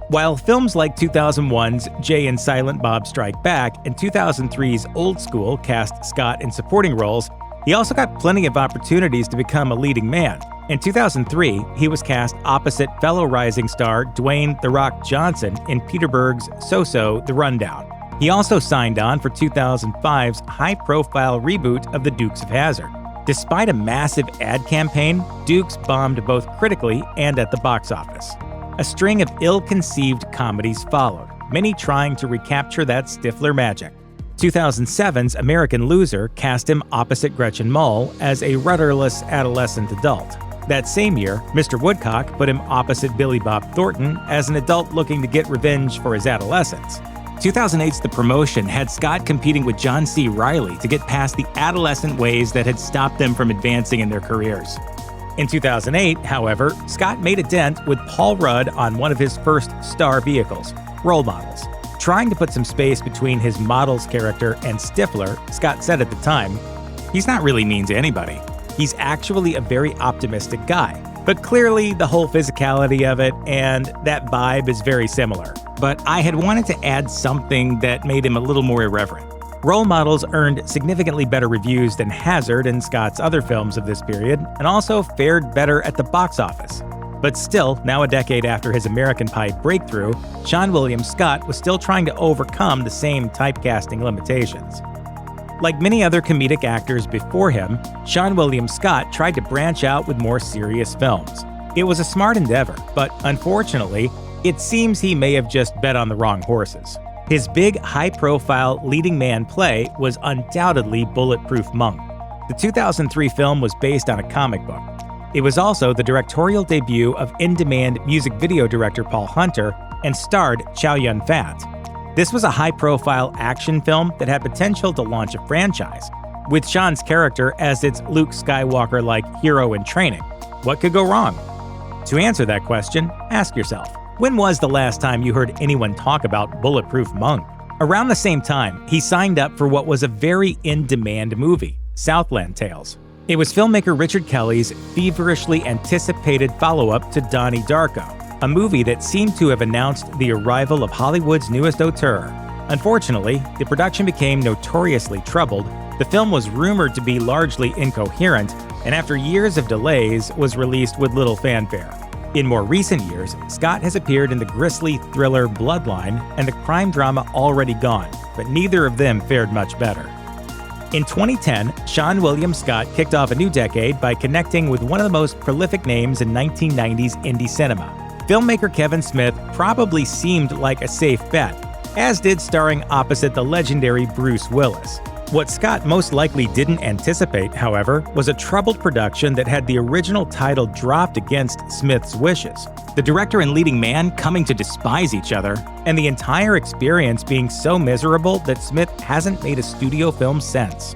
Speaker 4: While films like 2001's Jay and Silent Bob Strike Back and 2003's Old School cast Scott in supporting roles, he also got plenty of opportunities to become a leading man. In 2003, he was cast opposite fellow rising star Dwayne "The Rock" Johnson in Peter Berg's So-So: The Rundown. He also signed on for 2005's high-profile reboot of The Dukes of Hazzard. Despite a massive ad campaign, Dukes bombed both critically and at the box office. A string of ill-conceived comedies followed, many trying to recapture that Stifler magic. 2007's American Loser cast him opposite Gretchen Mol as a rudderless adolescent adult. That same year, Mr. Woodcock put him opposite Billy Bob Thornton as an adult looking to get revenge for his adolescence. 2008's The Promotion had Scott competing with John C. Reilly to get past the adolescent ways that had stopped them from advancing in their careers. In 2008, however, Scott made a dent with Paul Rudd on one of his first star vehicles, Role Models. Trying to put some space between his model's character and Stifler, Scott said at the time, "He's not really mean to anybody. He's actually a very optimistic guy. But clearly the whole physicality of it and that vibe is very similar. But I had wanted to add something that made him a little more irreverent." Role Models earned significantly better reviews than Hazard and Scott's other films of this period, and also fared better at the box office. But still, now a decade after his American Pie breakthrough, Seann William Scott was still trying to overcome the same typecasting limitations. Like many other comedic actors before him, Seann William Scott tried to branch out with more serious films. It was a smart endeavor, but unfortunately, it seems he may have just bet on the wrong horses. His big, high-profile leading man play was undoubtedly Bulletproof Monk. The 2003 film was based on a comic book. It was also the directorial debut of in-demand music video director Paul Hunter and starred Chow Yun-fat. This was a high-profile action film that had potential to launch a franchise, with Sean's character as its Luke Skywalker-like hero in training. What could go wrong? To answer that question, ask yourself, when was the last time you heard anyone talk about Bulletproof Monk? Around the same time, he signed up for what was a very in-demand movie, Southland Tales. It was filmmaker Richard Kelly's feverishly anticipated follow-up to Donnie Darko, a movie that seemed to have announced the arrival of Hollywood's newest auteur. Unfortunately, the production became notoriously troubled, the film was rumored to be largely incoherent, and after years of delays, was released with little fanfare. In more recent years, Scott has appeared in the grisly thriller Bloodline and the crime drama Already Gone, but neither of them fared much better. In 2010, Seann William Scott kicked off a new decade by connecting with one of the most prolific names in 1990s indie cinema. Filmmaker Kevin Smith probably seemed like a safe bet, as did starring opposite the legendary Bruce Willis. What Scott most likely didn't anticipate, however, was a troubled production that had the original title dropped against Smith's wishes, the director and leading man coming to despise each other, and the entire experience being so miserable that Smith hasn't made a studio film since.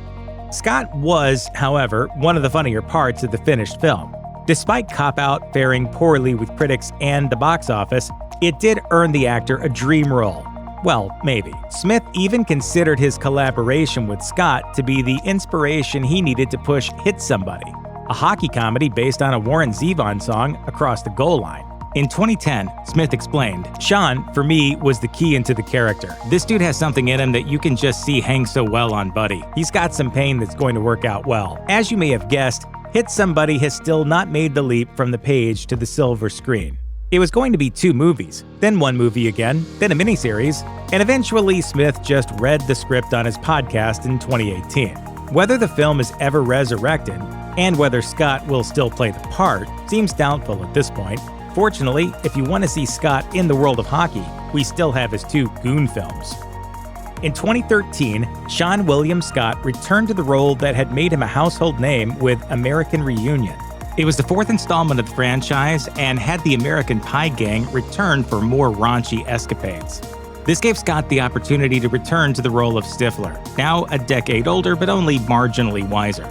Speaker 4: Scott was, however, one of the funnier parts of the finished film. Despite Cop Out faring poorly with critics and the box office, it did earn the actor a dream role. Well, maybe. Smith even considered his collaboration with Scott to be the inspiration he needed to push Hit Somebody, a hockey comedy based on a Warren Zevon song, across the goal line. In 2010, Smith explained, "Seann, for me, was the key into the character. This dude has something in him that you can just see hang so well on Buddy. He's got some pain that's going to work out well." As you may have guessed, Hit Somebody has still not made the leap from the page to the silver screen. It was going to be 2 movies, then 1 movie again, then a miniseries, and eventually Smith just read the script on his podcast in 2018. Whether the film is ever resurrected, and whether Scott will still play the part, seems doubtful at this point. Fortunately, if you want to see Scott in the world of hockey, we still have his 2 Goon films. In 2013, Seann William Scott returned to the role that had made him a household name with American Reunion. It was the 4th installment of the franchise and had the American Pie gang return for more raunchy escapades. This gave Scott the opportunity to return to the role of Stifler, now a decade older but only marginally wiser.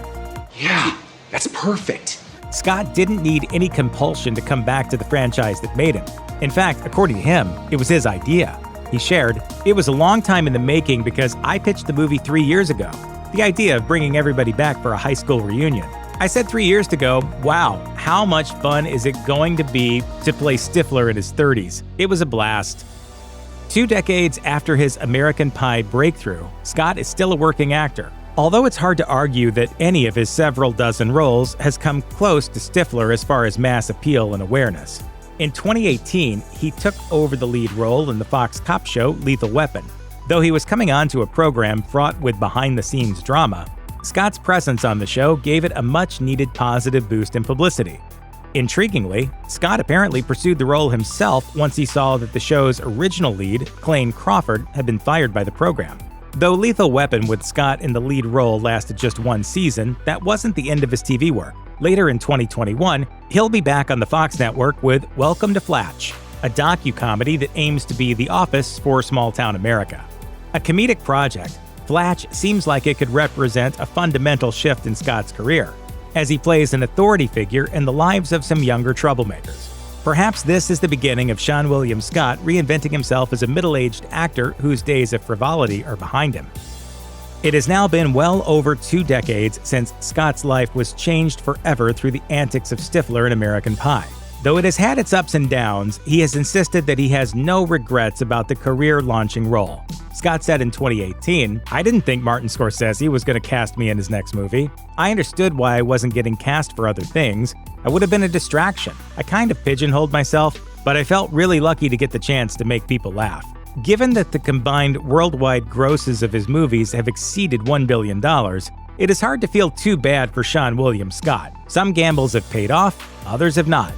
Speaker 5: Yeah, that's perfect.
Speaker 4: Scott didn't need any compulsion to come back to the franchise that made him. In fact, according to him, it was his idea. He shared, "It was a long time in the making because I pitched the movie 3 years ago. The idea of bringing everybody back for a high school reunion. I said 3 years ago, wow, how much fun is it going to be to play Stifler in his 30s? It was a blast." 2 decades after his American Pie breakthrough, Scott is still a working actor. Although it's hard to argue that any of his several dozen roles has come close to Stifler as far as mass appeal and awareness. In 2018, he took over the lead role in the Fox cop show Lethal Weapon. Though he was coming onto a program fraught with behind-the-scenes drama, Scott's presence on the show gave it a much-needed positive boost in publicity. Intriguingly, Scott apparently pursued the role himself once he saw that the show's original lead, Clayne Crawford, had been fired by the program. Though Lethal Weapon with Scott in the lead role lasted just 1 season, that wasn't the end of his TV work. Later in 2021, he'll be back on the Fox network with Welcome to Flatch, a docu-comedy that aims to be The Office for small-town America. A comedic project, Flatch seems like it could represent a fundamental shift in Scott's career, as he plays an authority figure in the lives of some younger troublemakers. Perhaps this is the beginning of Seann William Scott reinventing himself as a middle-aged actor whose days of frivolity are behind him. It has now been well over 2 decades since Scott's life was changed forever through the antics of Stifler in American Pie. Though it has had its ups and downs, he has insisted that he has no regrets about the career-launching role. Scott said in 2018, "I didn't think Martin Scorsese was going to cast me in his next movie. I understood why I wasn't getting cast for other things. I would have been a distraction. I kind of pigeonholed myself, but I felt really lucky to get the chance to make people laugh." Given that the combined worldwide grosses of his movies have exceeded $1 billion, it is hard to feel too bad for Seann William Scott. Some gambles have paid off, others have not.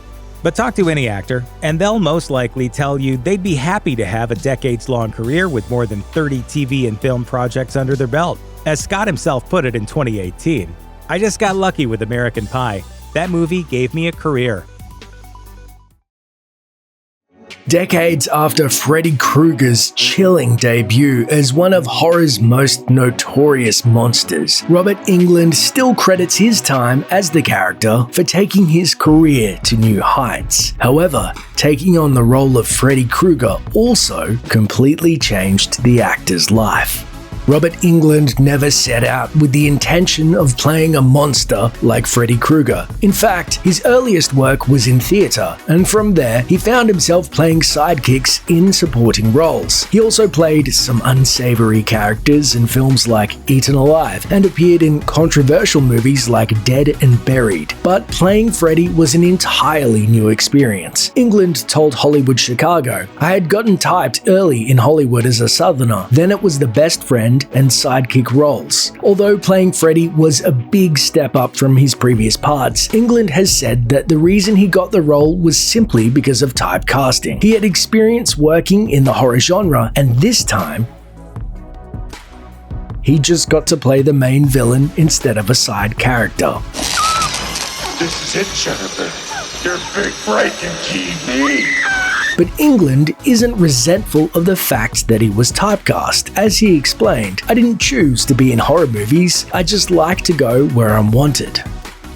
Speaker 4: But talk to any actor, and they'll most likely tell you they'd be happy to have a decades-long career with more than 30 TV and film projects under their belt. As Scott himself put it in 2018, "I just got lucky with American Pie. That movie gave me a career."
Speaker 7: Decades after Freddy Krueger's chilling debut as one of horror's most notorious monsters, Robert Englund still credits his time as the character for taking his career to new heights. However, taking on the role of Freddy Krueger also completely changed the actor's life. Robert Englund never set out with the intention of playing a monster like Freddy Krueger. In fact, his earliest work was in theatre, and from there he found himself playing sidekicks in supporting roles. He also played some unsavory characters in films like Eaten Alive and appeared in controversial movies like Dead and Buried. But playing Freddy was an entirely new experience. Englund told Hollywood Chicago, "I had gotten typed early in Hollywood as a Southerner, then it was the best friend and sidekick roles." Although playing Freddy was a big step up from his previous parts, Englund has said that the reason he got the role was simply because of typecasting. He had experience working in the horror genre, and this time He just got to play the main villain instead of a side character.
Speaker 6: This is it, Jennifer. Your big breaking TV.
Speaker 7: But England isn't resentful of the fact that he was typecast. As he explained, "I didn't choose to be in horror movies, I just like to go where I'm wanted."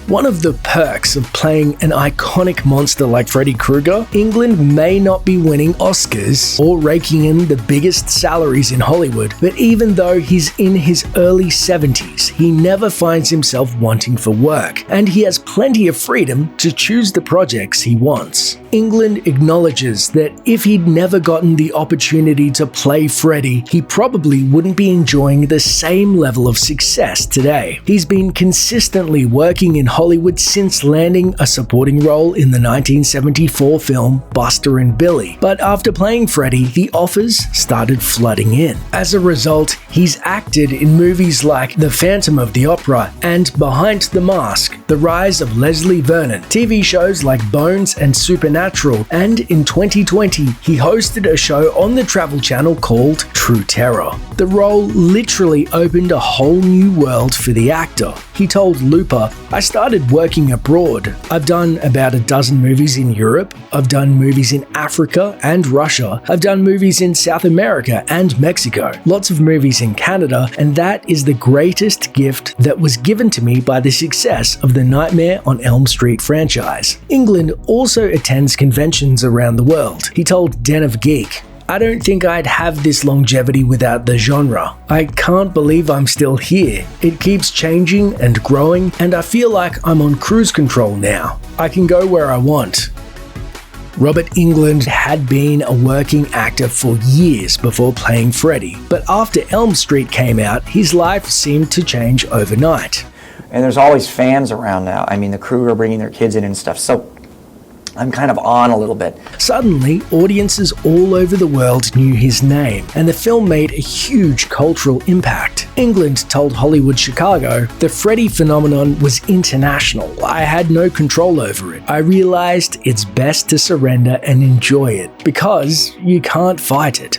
Speaker 7: One of the perks of playing an iconic monster like Freddy Krueger, England may not be winning Oscars or raking in the biggest salaries in Hollywood, but even though he's in his early 70s, he never finds himself wanting for work, and he has plenty of freedom to choose the projects he wants. England acknowledges that if he'd never gotten the opportunity to play Freddy, he probably wouldn't be enjoying the same level of success today. He's been consistently working in Hollywood since landing a supporting role in the 1974 film Buster and Billy, but after playing Freddy, the offers started flooding in. As a result, he's acted in movies like The Phantom of the Opera and Behind the Mask, The Rise of Leslie Vernon, TV shows like Bones and Supernatural, and in 2020, he hosted a show on the Travel Channel called True Terror. The role literally opened a whole new world for the actor. He told Looper, "I started working abroad. I've done about a dozen movies in Europe. I've done movies in Africa and Russia. I've done movies in South America and Mexico. Lots of movies in Canada, and that is the greatest gift that was given to me by the success of the Nightmare on Elm Street franchise." England also attends conventions around the world. He told Den of Geek, "I don't think I'd have this longevity without the genre. I can't believe I'm still here. It keeps changing and growing, and I feel like I'm on cruise control now. I can go where I want." Robert Englund had been a working actor for years before playing Freddy, but after Elm Street came out, his life seemed to change overnight.
Speaker 1: And there's always fans around now. I mean, the Krueger bringing their kids in and stuff, so I'm kind of on a little bit.
Speaker 7: Suddenly, audiences all over the world knew his name, and the film made a huge cultural impact. England told Hollywood Chicago, "The Freddy phenomenon was international. I had no control over it. I realized it's best to surrender and enjoy it, because you can't fight it."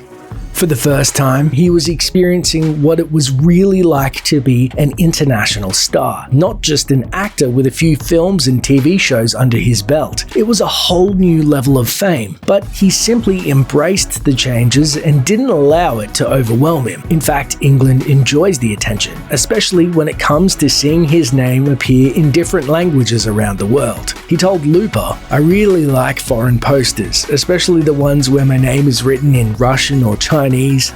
Speaker 7: For the first time, he was experiencing what it was really like to be an international star, not just an actor with a few films and TV shows under his belt. It was a whole new level of fame, but he simply embraced the changes and didn't allow it to overwhelm him. In fact, England enjoys the attention, especially when it comes to seeing his name appear in different languages around the world. He told Looper, "I really like foreign posters, especially the ones where my name is written in Russian or Chinese.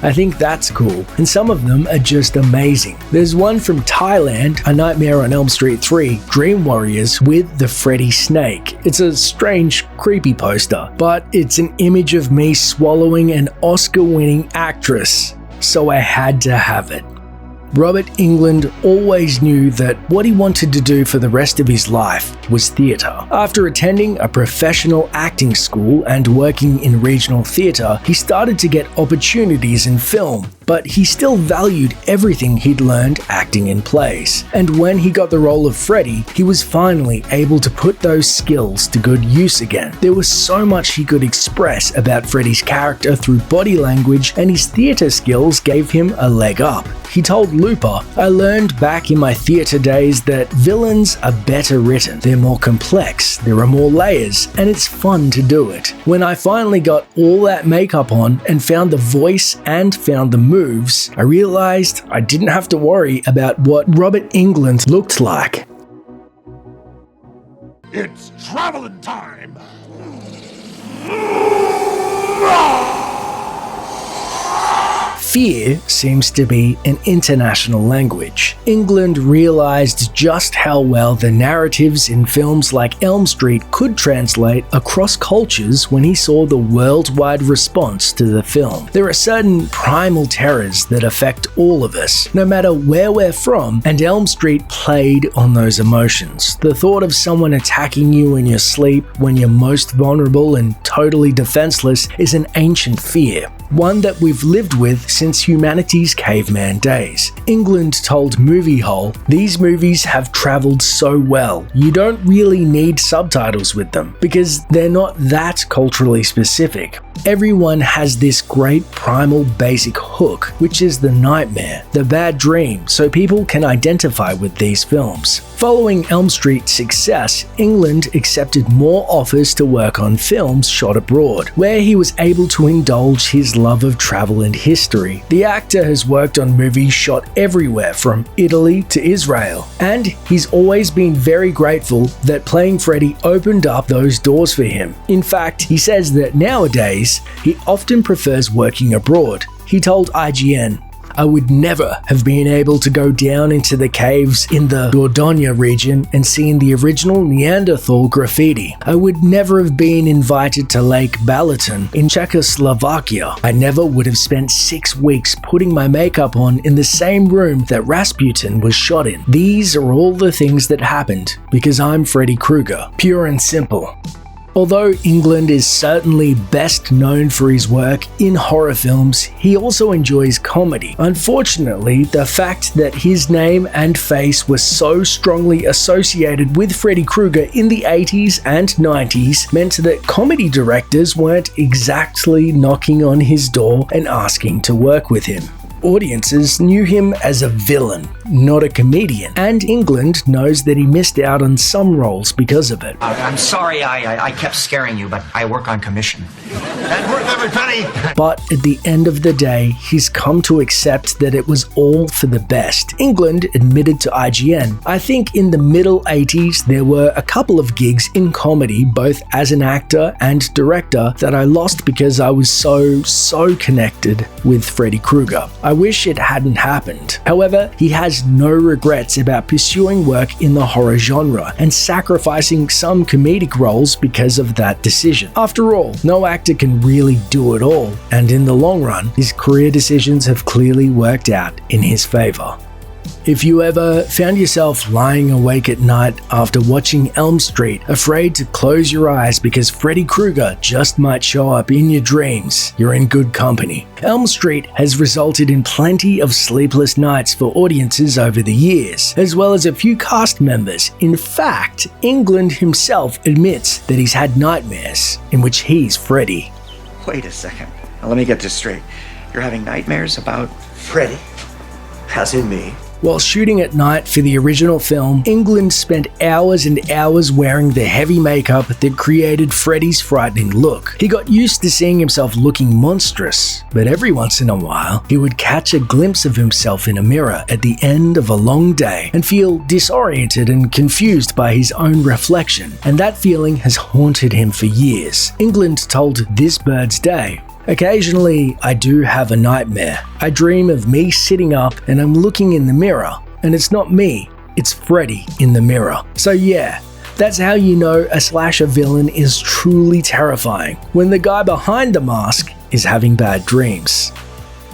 Speaker 7: I think that's cool, and some of them are just amazing. There's one from Thailand, A Nightmare on Elm Street 3, Dream Warriors with the Freddy snake. It's a strange, creepy poster, but it's an image of me swallowing an Oscar-winning actress, so I had to have it." Robert Englund always knew that what he wanted to do for the rest of his life was theatre. After attending a professional acting school and working in regional theatre, he started to get opportunities in film, but he still valued everything he'd learned acting in plays. And when he got the role of Freddy, he was finally able to put those skills to good use again. There was so much he could express about Freddy's character through body language, and his theatre skills gave him a leg up. He told Looper, "I learned back in my theatre days that villains are better written. They're more complex, there are more layers, and it's fun to do it. When I finally got all that makeup on and found the voice and found the moves, I realized I didn't have to worry about what Robert Englund looked like."
Speaker 6: It's traveling time!
Speaker 7: Fear seems to be an international language. England realized just how well the narratives in films like Elm Street could translate across cultures when he saw the worldwide response to the film. There are certain primal terrors that affect all of us, no matter where we're from, and Elm Street played on those emotions. The thought of someone attacking you in your sleep when you're most vulnerable and totally defenseless is an ancient fear, one that we've lived with since humanity's caveman days. England told Movie Hole, "These movies have traveled so well, you don't really need subtitles with them, because they're not that culturally specific. Everyone has this great primal basic hook hook, which is the nightmare, the bad dream, so people can identify with these films. Following Elm Street's success, England accepted more offers to work on films shot abroad, where he was able to indulge his love of travel and history. The actor has worked on movies shot everywhere from Italy to Israel, and he's always been very grateful that playing Freddy opened up those doors for him. In fact, he says that nowadays, he often prefers working abroad. He told IGN, "I would never have been able to go down into the caves in the Dordogne region and seen the original Neanderthal graffiti. I would never have been invited to Lake Balaton in Czechoslovakia. I never would have spent 6 weeks putting my makeup on in the same room that Rasputin was shot in. These are all the things that happened because I'm Freddy Krueger. Pure and simple." Although England is certainly best known for his work in horror films, he also enjoys comedy. Unfortunately, the fact that his name and face were so strongly associated with Freddy Krueger in the 80s and 90s meant that comedy directors weren't exactly knocking on his door and asking to work with him. Audiences knew him as a villain, not a comedian, and England knows that he missed out on some roles because of it.
Speaker 8: I'm sorry I kept scaring you, but I work on commission. And worth every penny!
Speaker 7: But at the end of the day, he's come to accept that it was all for the best. England admitted to IGN, "I think in the middle 80s there were a couple of gigs in comedy, both as an actor and director, that I lost because I was so connected with Freddy Krueger. I wish it hadn't happened." However, he has no regrets about pursuing work in the horror genre and sacrificing some comedic roles because of that decision. After all, no actor can really do it all, and in the long run, his career decisions have clearly worked out in his favor. If you ever found yourself lying awake at night after watching Elm Street, afraid to close your eyes because Freddy Krueger just might show up in your dreams, you're in good company. Elm Street has resulted in plenty of sleepless nights for audiences over the years, as well as a few cast members. In fact, England himself admits that he's had nightmares in which he's Freddy.
Speaker 8: Wait a second. Now let me get this straight. You're having nightmares about Freddy? As in me?
Speaker 7: While shooting at night for the original film, England spent hours and hours wearing the heavy makeup that created Freddy's frightening look. He got used to seeing himself looking monstrous, but every once in a while, he would catch a glimpse of himself in a mirror at the end of a long day and feel disoriented and confused by his own reflection, and that feeling has haunted him for years. England told This Bird's Day, "Occasionally, I do have a nightmare. I dream of me sitting up and I'm looking in the mirror, and it's not me, it's Freddy in the mirror." So yeah, that's how you know a slasher villain is truly terrifying, when the guy behind the mask is having bad dreams.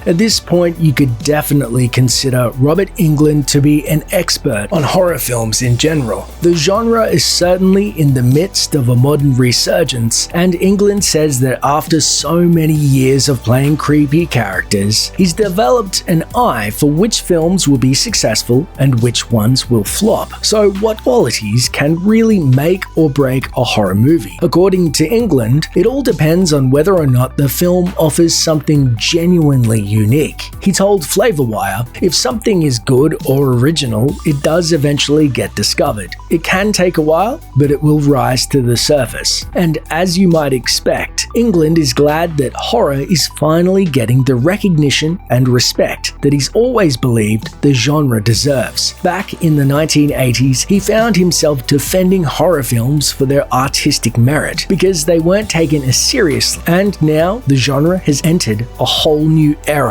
Speaker 7: At this point, you could definitely consider Robert Englund to be an expert on horror films in general. The genre is certainly in the midst of a modern resurgence, and Englund says that after so many years of playing creepy characters, he's developed an eye for which films will be successful and which ones will flop. So what qualities can really make or break a horror movie? According to Englund, it all depends on whether or not the film offers something genuinely unique. He told Flavorwire, "If something is good or original, it does eventually get discovered. It can take a while, but it will rise to the surface." And as you might expect, England is glad that horror is finally getting the recognition and respect that he's always believed the genre deserves. Back in the 1980s, he found himself defending horror films for their artistic merit because they weren't taken as seriously, and now the genre has entered a whole new era.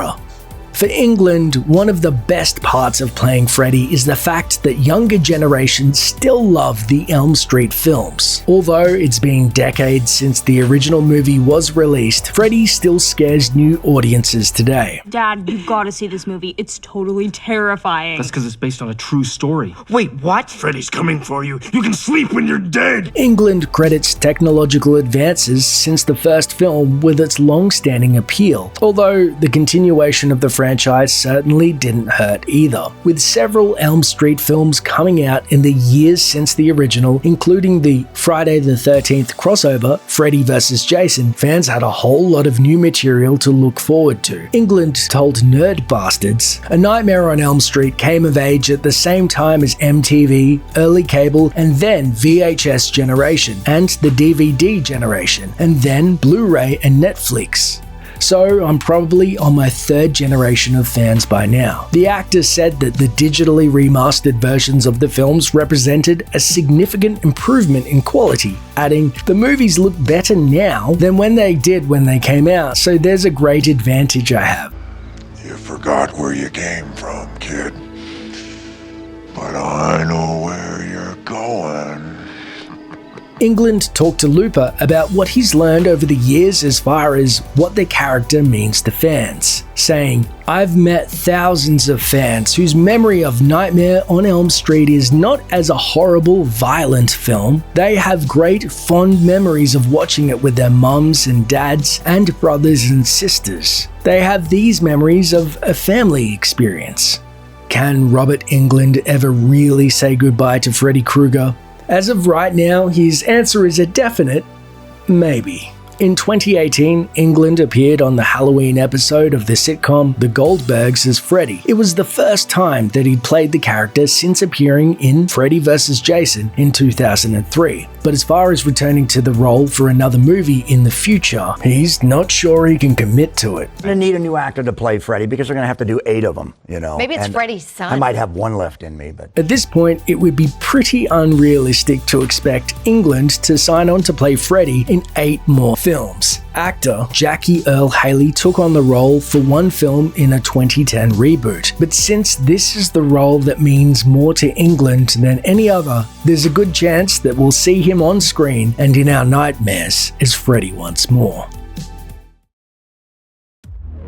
Speaker 7: For England, one of the best parts of playing Freddy is the fact that younger generations still love the Elm Street films. Although it's been decades since the original movie was released, Freddy still scares new audiences today.
Speaker 18: Dad, you've got to see this movie. It's totally terrifying.
Speaker 5: That's because it's based on a true story.
Speaker 18: Wait, what?
Speaker 6: Freddy's coming for you. You can sleep when you're dead.
Speaker 7: England credits technological advances since the first film with its long-standing appeal. Although the continuation of the franchise franchise certainly didn't hurt either, with several Elm Street films coming out in the years since the original, including the Friday the 13th crossover, Freddy vs. Jason. Fans had a whole lot of new material to look forward to. England told nerd bastards, A Nightmare on Elm Street came of age at the same time as MTV, early cable, and then VHS generation, and the DVD generation, and then Blu-ray and Netflix. So I'm probably on my third generation of fans by now. The actor said that the digitally remastered versions of the films represented a significant improvement in quality, adding, "The movies look better now than when they did when they came out, so there's a great advantage I have."
Speaker 6: You forgot where you came from, kid. But I know where you're going.
Speaker 7: England talked to Looper about what he's learned over the years as far as what the character means to fans, saying, "I've met thousands of fans whose memory of Nightmare on Elm Street is not as a horrible, violent film. They have great, fond memories of watching it with their mums and dads and brothers and sisters. They have these memories of a family experience." Can Robert Englund ever really say goodbye to Freddy Krueger? As of right now, his answer is a definite maybe. In 2018, England appeared on the Halloween episode of the sitcom The Goldbergs as Freddy. It was the first time that he'd played the character since appearing in Freddy vs. Jason in 2003. But as far as returning to the role for another movie in the future, he's not sure he can commit to it.
Speaker 9: I'm going to need a new actor to play Freddy because they're going to have to do 8 of them, you know.
Speaker 21: Maybe it's
Speaker 9: and
Speaker 21: Freddy's son.
Speaker 9: I might have one left in me, but...
Speaker 7: At this point, it would be pretty unrealistic to expect England to sign on to play Freddy in 8 more films. Actor Jackie Earle Haley took on the role for one film in a 2010 reboot, but since this is the role that means more to England than any other, there's a good chance that we'll see him on screen and in our nightmares as Freddy once more.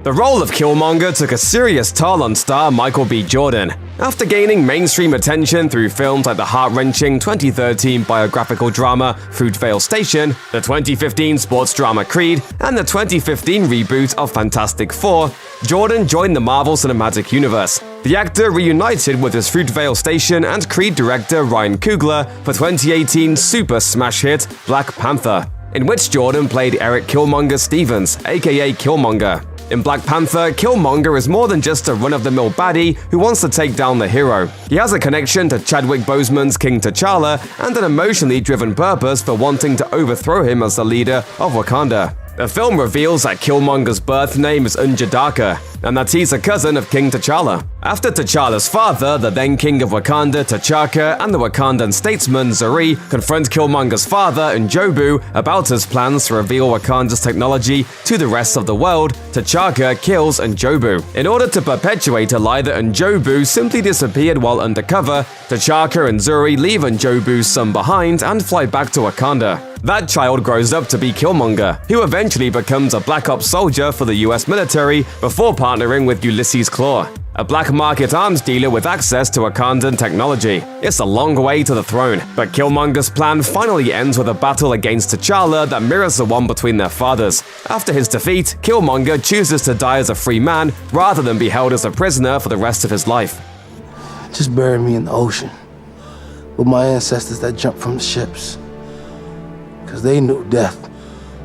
Speaker 24: The role of Killmonger took a serious toll on star Michael B. Jordan. After gaining mainstream attention through films like the heart-wrenching 2013 biographical drama Fruitvale Station, the 2015 sports drama Creed, and the 2015 reboot of Fantastic Four, Jordan joined the Marvel Cinematic Universe. The actor reunited with his Fruitvale Station and Creed director Ryan Coogler for 2018's super smash hit Black Panther, in which Jordan played Eric Killmonger Stevens, aka Killmonger. In Black Panther, Killmonger is more than just a run-of-the-mill baddie who wants to take down the hero. He has a connection to Chadwick Boseman's King T'Challa and an emotionally driven purpose for wanting to overthrow him as the leader of Wakanda. The film reveals that Killmonger's birth name is N'Jadaka, and that he's a cousin of King T'Challa. After T'Challa's father, the then King of Wakanda, T'Chaka, and the Wakandan statesman, Zuri, confront Killmonger's father, N'Jobu, about his plans to reveal Wakanda's technology to the rest of the world, T'Chaka kills N'Jobu. In order to perpetuate a lie that N'Jobu simply disappeared while undercover, T'Chaka and Zuri leave N'Jobu's son behind and fly back to Wakanda. That child grows up to be Killmonger, who eventually becomes a Black Ops soldier for the US military before partnering with Ulysses Klaue, a black market arms dealer with access to Wakandan technology. It's a long way to the throne, but Killmonger's plan finally ends with a battle against T'Challa that mirrors the one between their fathers. After his defeat, Killmonger chooses to die as a free man rather than be held as a prisoner for the rest of his life.
Speaker 10: Just bury me in the ocean with my ancestors that jumped from the ships, because they knew death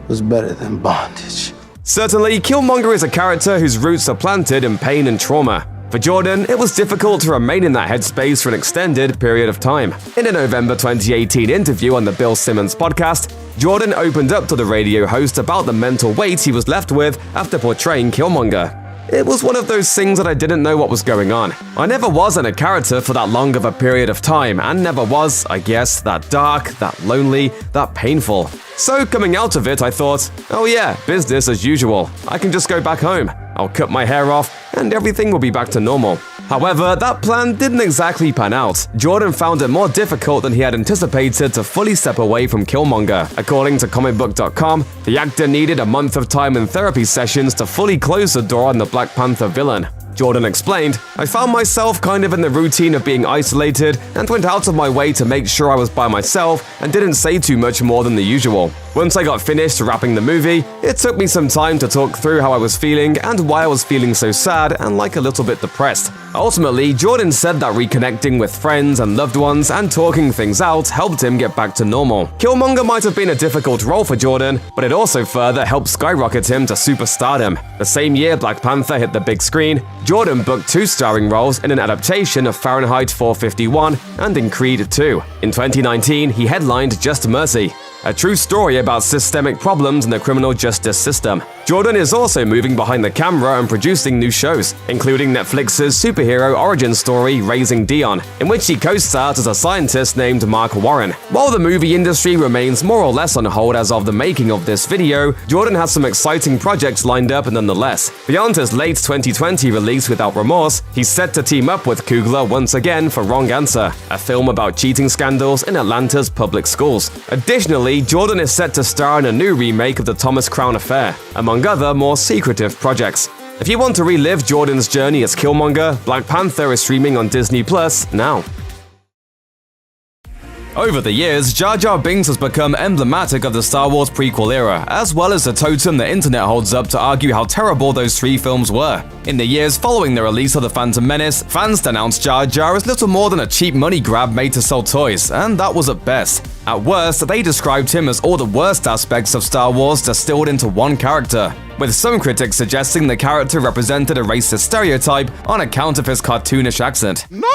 Speaker 10: was better than bondage.
Speaker 24: Certainly, Killmonger is a character whose roots are planted in pain and trauma. For Jordan, it was difficult to remain in that headspace for an extended period of time. In a November 2018 interview on the Bill Simmons podcast, Jordan opened up to the radio host about the mental weight he was left with after portraying Killmonger. It was one of those things that I didn't know what was going on. I never was in a character for that long of a period of time, and never was, I guess, that dark, that lonely, that painful. So coming out of it, I thought, oh yeah, business as usual. I can just go back home. I'll cut my hair off, and everything will be back to normal. However, that plan didn't exactly pan out. Jordan found it more difficult than he had anticipated to fully step away from Killmonger. According to comicbook.com, the actor needed a month of time in therapy sessions to fully close the door on the Black Panther villain.
Speaker 16: Jordan explained, "I found myself kind of in the routine of being isolated and went out of my way to make sure I was by myself and didn't say too much more than the usual. Once I got finished wrapping the movie, it took me some time to talk through how I was feeling and why I was feeling so sad and like a little bit depressed." Ultimately, Jordan said that reconnecting with friends and loved ones and talking things out helped him get back to normal. Killmonger might have been a difficult role for Jordan, but it also further helped skyrocket him to superstardom. The same year Black Panther hit the big screen, Jordan booked 2 starring roles in an adaptation of Fahrenheit 451 and in Creed 2. In 2019, he headlined Just Mercy, a true story about systemic problems in the criminal justice system. Jordan is also moving behind the camera and producing new shows, including Netflix's superhero origin story Raising Dion, in which he co-stars as a scientist named Mark Warren. While the movie industry remains more or less on hold as of the making of this video, Jordan has some exciting projects lined up nonetheless. Beyond his late 2020 release Without Remorse, he's set to team up with Krueger once again for Wrong Answer, a film about cheating scandals in Atlanta's public schools. Additionally, Jordan is set to star in a new remake of the Thomas Crown Affair, among other more secretive projects. If you want to relive Jordan's journey as Killmonger, Black Panther is streaming on Disney Plus now. Over the years, Jar Jar Binks has become emblematic of the Star Wars prequel era, as well as the totem the internet holds up to argue how terrible those 3 films were. In the years following the release of The Phantom Menace, fans denounced Jar Jar as little more than a cheap money grab made to sell toys, and that was at best. At worst, they described him as all the worst aspects of Star Wars distilled into one character, with some critics suggesting the character represented a racist stereotype on account of his cartoonish accent.
Speaker 11: No,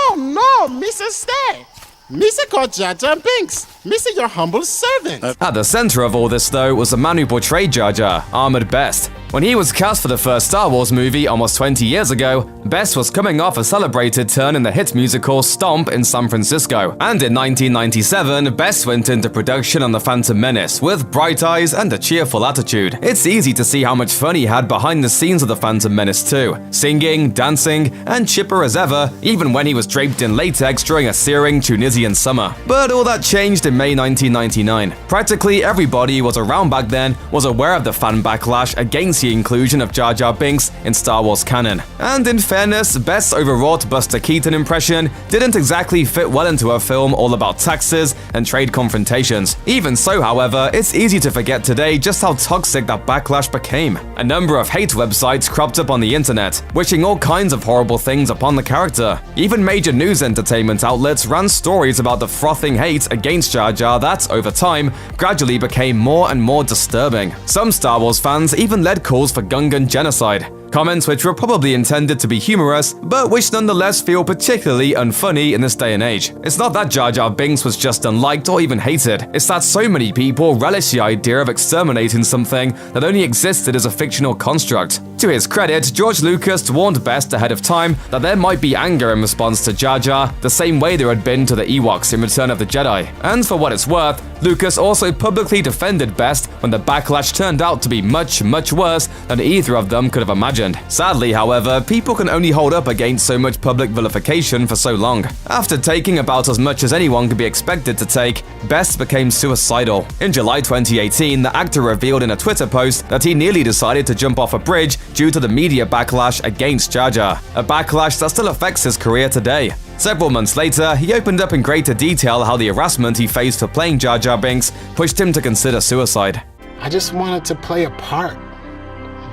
Speaker 11: Mr. Stay. Mr. called Jar Jar Binks. Mr. your humble servant.
Speaker 16: At the center of all this, though, was the man who portrayed Jar Jar, Ahmed Best. When he was cast for the first Star Wars movie almost 20 years ago, Best was coming off a celebrated turn in the hit musical Stomp in San Francisco. And in 1997, Best went into production on The Phantom Menace with bright eyes and a cheerful attitude. It's easy to see how much fun he had behind the scenes of The Phantom Menace too, singing, dancing, and chipper as ever, even when he was draped in latex during a searing Tunisian summer. But all that changed in May 1999. Practically everybody who was around back then was aware of the fan backlash against the inclusion of Jar Jar Binks in Star Wars canon. And in fairness, Best's overwrought Buster Keaton impression didn't exactly fit well into a film all about taxes and trade confrontations. Even so, however, it's easy to forget today just how toxic that backlash became. A number of hate websites cropped up on the internet, wishing all kinds of horrible things upon the character. Even major news entertainment outlets ran stories about the frothing hate against Jar Jar that, over time, gradually became more and more disturbing. Some Star Wars fans even led calls for Gungan genocide. Comments which were probably intended to be humorous, but which nonetheless feel particularly unfunny in this day and age. It's not that Jar Jar Binks was just unliked or even hated, it's that so many people relish the idea of exterminating something that only existed as a fictional construct. To his credit, George Lucas warned Best ahead of time that there might be anger in response to Jar Jar, the same way there had been to the Ewoks in Return of the Jedi. And for what it's worth, Lucas also publicly defended Best when the backlash turned out to be much, much worse than either of them could have imagined. Sadly, however, people can only hold up against so much public vilification for so long. After taking about as much as anyone could be expected to take, Best became suicidal. In July 2018, the actor revealed in a Twitter post that he nearly decided to jump off a bridge due to the media backlash against Jar Jar, a backlash that still affects his career today. Several months later, he opened up in greater detail how the harassment he faced for playing Jar Jar Binks pushed him to consider suicide.
Speaker 11: I just wanted to play a part.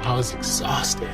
Speaker 11: I was exhausted.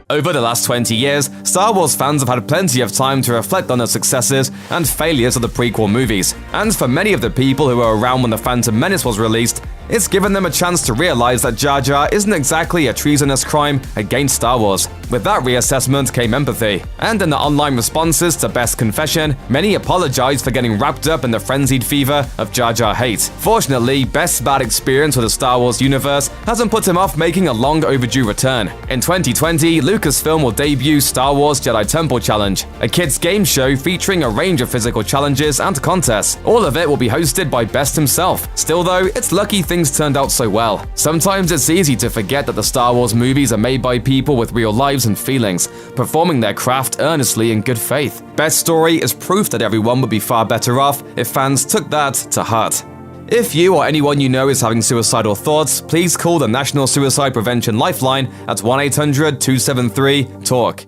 Speaker 16: Over the last 20 years, Star Wars fans have had plenty of time to reflect on the successes and failures of the prequel movies. And for many of the people who were around when The Phantom Menace was released, it's given them a chance to realize that Jar Jar isn't exactly a treasonous crime against Star Wars. With that reassessment came empathy. And in the online responses to Best's confession, many apologized for getting wrapped up in the frenzied fever of Jar Jar hate. Fortunately, Best's bad experience with the Star Wars universe hasn't put him off making a long overdue return. In 2020, Lucasfilm will debut Star Wars Jedi Temple Challenge, a kids game show featuring a range of physical challenges and contests. All of it will be hosted by Best himself. Still though, it's lucky things turned out so well. Sometimes it's easy to forget that the Star Wars movies are made by people with real lives and feelings, performing their craft earnestly in good faith. Best's story is proof that everyone would be far better off if fans took that to heart.
Speaker 24: If you or anyone you know is having suicidal thoughts, please call the National Suicide Prevention Lifeline at 1-800-273-TALK.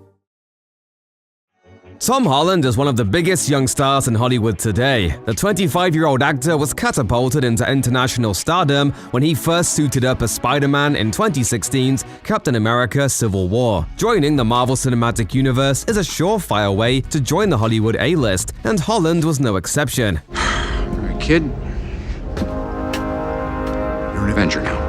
Speaker 24: Tom Holland is one of the biggest young stars in Hollywood today. The 25-year-old actor was catapulted into international stardom when he first suited up as Spider-Man in 2016's Captain America: Civil War. Joining the Marvel Cinematic Universe is a surefire way to join the Hollywood A-list, and Holland was no exception.
Speaker 17: All right, kid. You're an Avenger now.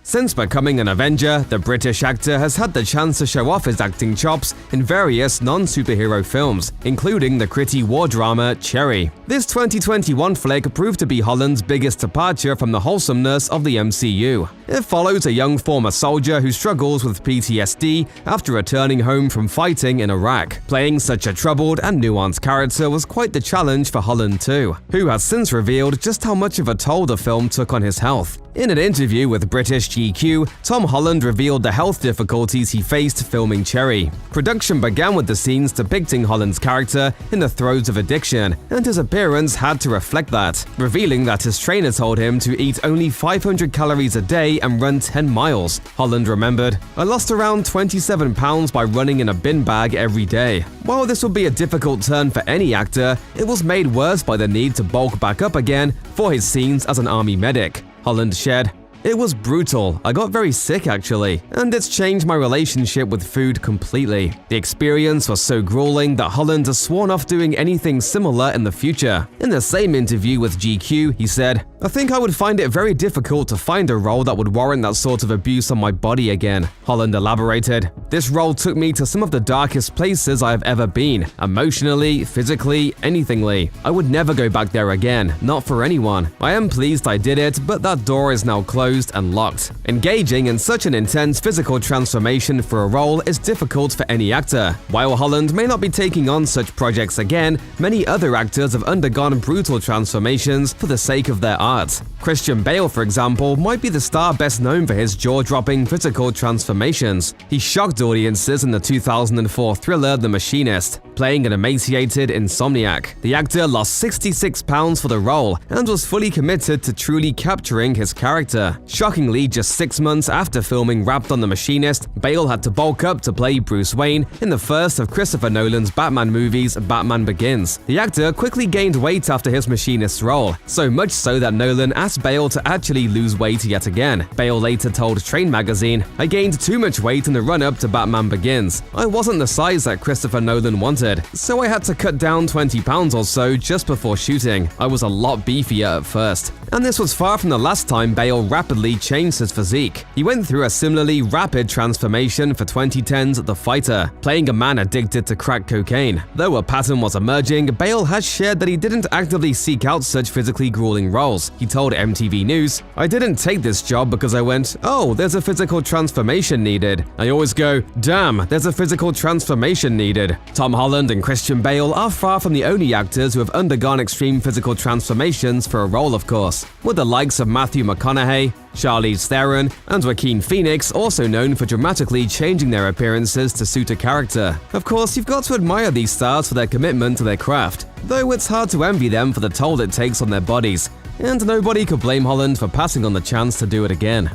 Speaker 24: Since becoming an Avenger, the British actor has had the chance to show off his acting chops in various non-superhero films, including the gritty war drama Cherry. This 2021 flick proved to be Holland's biggest departure from the wholesomeness of the MCU. It follows a young former soldier who struggles with PTSD after returning home from fighting in Iraq. Playing such a troubled and nuanced character was quite the challenge for Holland too, who has since revealed just how much of a toll the film took on his health. In an interview with British GQ, Tom Holland revealed the health difficulties he faced filming Cherry. Production began with the scenes depicting Holland's character in the throes of addiction, and his appearance had to reflect that, revealing that his trainer told him to eat only 500 calories a day and run 10 miles. Holland remembered, "I lost around 27 pounds by running in a bin bag every day." While this would be a difficult turn for any actor, it was made worse by the need to bulk back up again for his scenes as an army medic. Holland shared, "It was brutal. I got very sick actually, and it's changed my relationship with food completely." The experience was so grueling that Holland has sworn off doing anything similar in the future. In the same interview with GQ, he said, "I think I would find it very difficult to find a role that would warrant that sort of abuse on my body again." Holland elaborated, "This role took me to some of the darkest places I have ever been, emotionally, physically, anythingly. I would never go back there again, not for anyone. I am pleased I did it, but that door is now closed and locked." Engaging in such an intense physical transformation for a role is difficult for any actor. While Holland may not be taking on such projects again, many other actors have undergone brutal transformations for the sake of their art. Christian Bale, for example, might be the star best known for his jaw-dropping physical transformations. He shocked audiences in the 2004 thriller The Machinist, playing an emaciated insomniac. The actor lost 66 pounds for the role and was fully committed to truly capturing his character. Shockingly, just 6 months after filming wrapped on The Machinist, Bale had to bulk up to play Bruce Wayne in the first of Christopher Nolan's Batman movies, Batman Begins. The actor quickly gained weight after his Machinist's role, so much so that Nolan asked Bale to actually lose weight yet again. Bale later told Train magazine, "I gained too much weight in the run-up to Batman Begins. I wasn't the size that Christopher Nolan wanted, so I had to cut down 20 pounds or so just before shooting. I was a lot beefier at first." And this was far from the last time Bale rapidly changed his physique. He went through a similarly rapid transformation for 2010's The Fighter, playing a man addicted to crack cocaine. Though a pattern was emerging, Bale has shared that he didn't actively seek out such physically grueling roles. He told MTV News, "I didn't take this job because I went, oh, there's a physical transformation needed. I always go, damn, there's a physical transformation needed." Tom Holland and Christian Bale are far from the only actors who have undergone extreme physical transformations for a role, of course, with the likes of Matthew McConaughey, Charlize Theron, and Joaquin Phoenix also known for dramatically changing their appearances to suit a character. Of course, you've got to admire these stars for their commitment to their craft, though it's hard to envy them for the toll it takes on their bodies, and nobody could blame Holland for passing on the chance to do it again.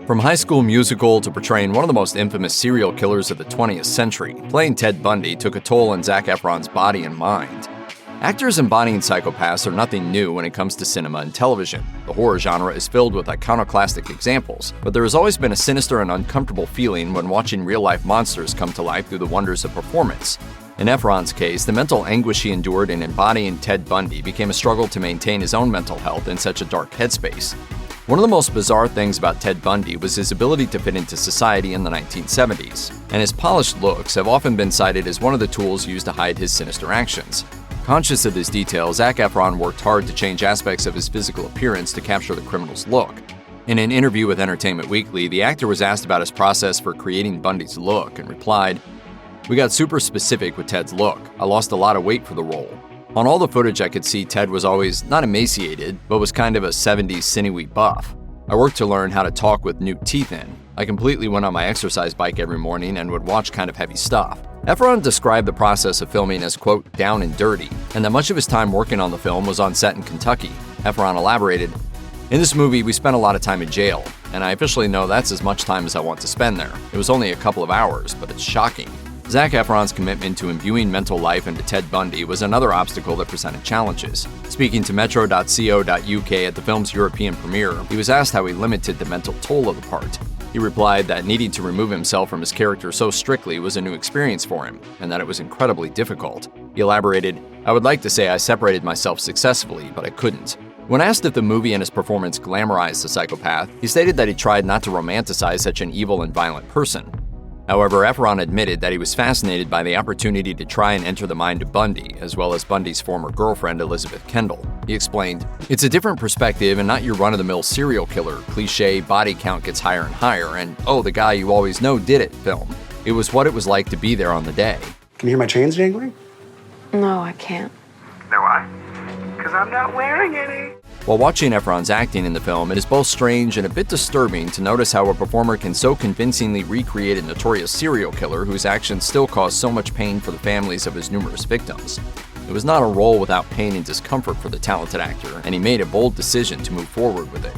Speaker 3: From High School Musical to portraying one of the most infamous serial killers of the 20th century, playing Ted Bundy took a toll on Zac Efron's body and mind. Actors embodying psychopaths are nothing new when it comes to cinema and television. The horror genre is filled with iconoclastic examples, but there has always been a sinister and uncomfortable feeling when watching real-life monsters come to life through the wonders of performance. In Efron's case, the mental anguish he endured in embodying Ted Bundy became a struggle to maintain his own mental health in such a dark headspace. One of the most bizarre things about Ted Bundy was his ability to fit into society in the 1970s, and his polished looks have often been cited as one of the tools used to hide his sinister actions. Conscious of this detail, Zac Efron worked hard to change aspects of his physical appearance to capture the criminal's look. In an interview with Entertainment Weekly, the actor was asked about his process for creating Bundy's look and replied, "We got super specific with Ted's look. I lost a lot of weight for the role. On all the footage I could see Ted was always not emaciated, but was kind of a 70s sinewy buff. I worked to learn how to talk with new teeth in. I completely went on my exercise bike every morning and would watch kind of heavy stuff. Efron described the process of filming as, quote, down and dirty, and that much of his time working on the film was on set in Kentucky. Efron elaborated, "In this movie, we spent a lot of time in jail, and I officially know that's as much time as I want to spend there. It was only a couple of hours, but it's shocking." Zac Efron's commitment to imbuing mental life into Ted Bundy was another obstacle that presented challenges. Speaking to metro.co.uk at the film's European premiere, he was asked how he limited the mental toll of the part. He replied that needing to remove himself from his character so strictly was a new experience for him, and that it was incredibly difficult. He elaborated, "I would like to say I separated myself successfully, but I couldn't." When asked if the movie and his performance glamorized the psychopath, he stated that he tried not to romanticize such an evil and violent person. However, Efron admitted that he was fascinated by the opportunity to try and enter the mind of Bundy, as well as Bundy's former girlfriend, Elizabeth Kendall. He explained, "It's a different perspective and not your run-of-the-mill serial killer, cliche, body count gets higher and higher, and oh, the guy you always know did it film. It was what it was like to be there on the day."
Speaker 12: Can you hear my chains jangling?
Speaker 22: No, I can't.
Speaker 12: No, why? Because I'm not wearing any.
Speaker 3: While watching Efron's acting in the film, it is both strange and a bit disturbing to notice how a performer can so convincingly recreate a notorious serial killer whose actions still cause so much pain for the families of his numerous victims. It was not a role without pain and discomfort for the talented actor, and he made a bold decision to move forward with it.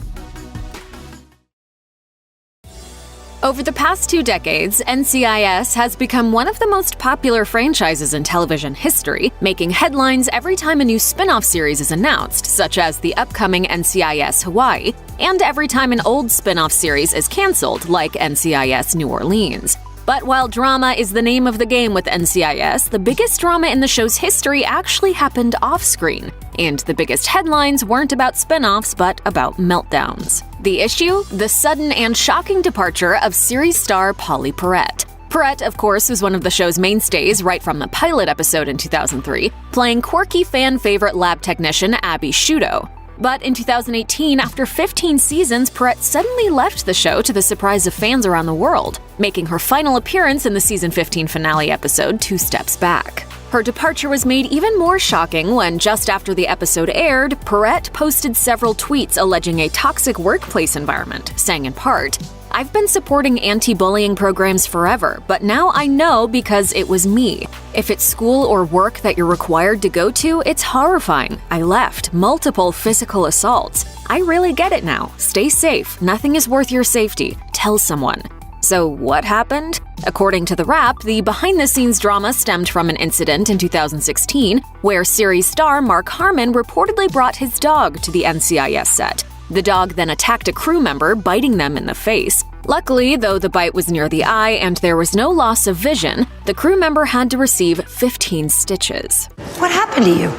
Speaker 13: Over the past 2 decades, NCIS has become one of the most popular franchises in television history, making headlines every time a new spin-off series is announced, such as the upcoming NCIS Hawaii, and every time an old spin-off series is canceled, like NCIS New Orleans. But while drama is the name of the game with NCIS, the biggest drama in the show's history actually happened off-screen, and the biggest headlines weren't about spin-offs but about meltdowns. The issue? The sudden and shocking departure of series star Pauley Perrette. Perrette, of course, was one of the show's mainstays right from the pilot episode in 2003, playing quirky fan-favorite lab technician Abby Shudo. But in 2018, after 15 seasons, Perrette suddenly left the show to the surprise of fans around the world, making her final appearance in the season 15 finale episode 2 Steps Back. Her departure was made even more shocking when, just after the episode aired, Perrette posted several tweets alleging a toxic workplace environment, saying in part, "I've been supporting anti-bullying programs forever, but now I know because it was me. If it's school or work that you're required to go to, it's horrifying. I left. Multiple physical assaults. I really get it now. Stay safe. Nothing is worth your safety. Tell someone." So what happened? According to The Wrap, the behind-the-scenes drama stemmed from an incident in 2016 where series star Mark Harmon reportedly brought his dog to the NCIS set. The dog then attacked a crew member, biting them in the face. Luckily, though the bite was near the eye and there was no loss of vision, the crew member had to receive 15 stitches.
Speaker 19: What happened to you?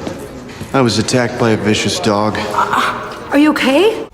Speaker 14: I was attacked by a vicious dog.
Speaker 19: Are you okay?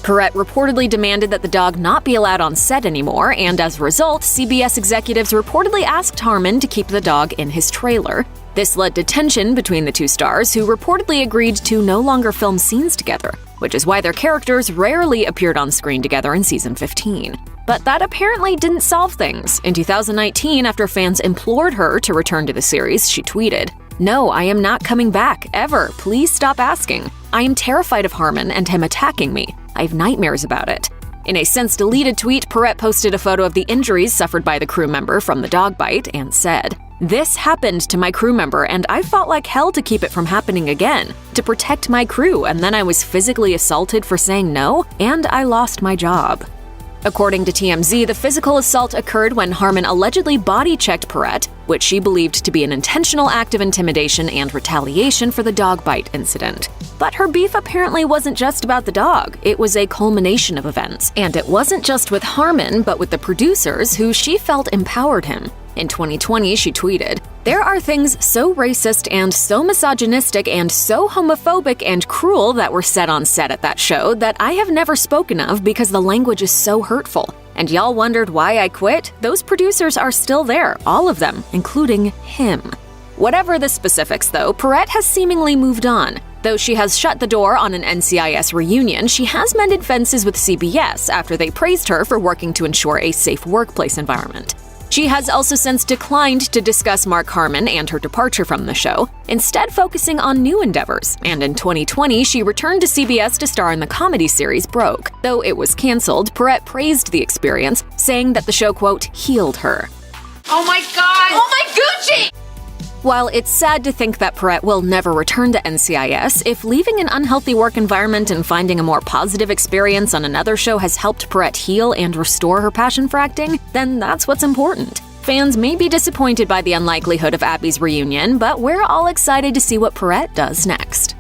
Speaker 13: Perrette reportedly demanded that the dog not be allowed on set anymore, and as a result, CBS executives reportedly asked Harmon to keep the dog in his trailer. This led to tension between the two stars, who reportedly agreed to no longer film scenes together, which is why their characters rarely appeared on screen together in season 15. But that apparently didn't solve things. In 2019, after fans implored her to return to the series, she tweeted, "No, I am not coming back, ever. Please stop asking. I am terrified of Harmon and him attacking me. I have nightmares about it." In a since-deleted tweet, Perrette posted a photo of the injuries suffered by the crew member from the dog bite and said, "This happened to my crew member and I fought like hell to keep it from happening again, to protect my crew, and then I was physically assaulted for saying no, and I lost my job." According to TMZ, the physical assault occurred when Harmon allegedly body-checked Perrette, which she believed to be an intentional act of intimidation and retaliation for the dog bite incident. But her beef apparently wasn't just about the dog, it was a culmination of events. And it wasn't just with Harmon, but with the producers, who she felt empowered him. In 2020, she tweeted, "There are things so racist and so misogynistic and so homophobic and cruel that were said on set at that show that I have never spoken of because the language is so hurtful. And y'all wondered why I quit? Those producers are still there, all of them, including him." Whatever the specifics, though, Perrette has seemingly moved on. Though she has shut the door on an NCIS reunion, she has mended fences with CBS after they praised her for working to ensure a safe workplace environment. She has also since declined to discuss Mark Harmon and her departure from the show, instead focusing on new endeavors. And in 2020, she returned to CBS to star in the comedy series Broke. Though it was canceled, Perrette praised the experience, saying that the show, quote, healed her.
Speaker 19: Oh my god! Oh my Gucci!
Speaker 13: While it's sad to think that Perrette will never return to NCIS, if leaving an unhealthy work environment and finding a more positive experience on another show has helped Perrette heal and restore her passion for acting, then that's what's important. Fans may be disappointed by the unlikelihood of Abby's reunion, but we're all excited to see what Perrette does next.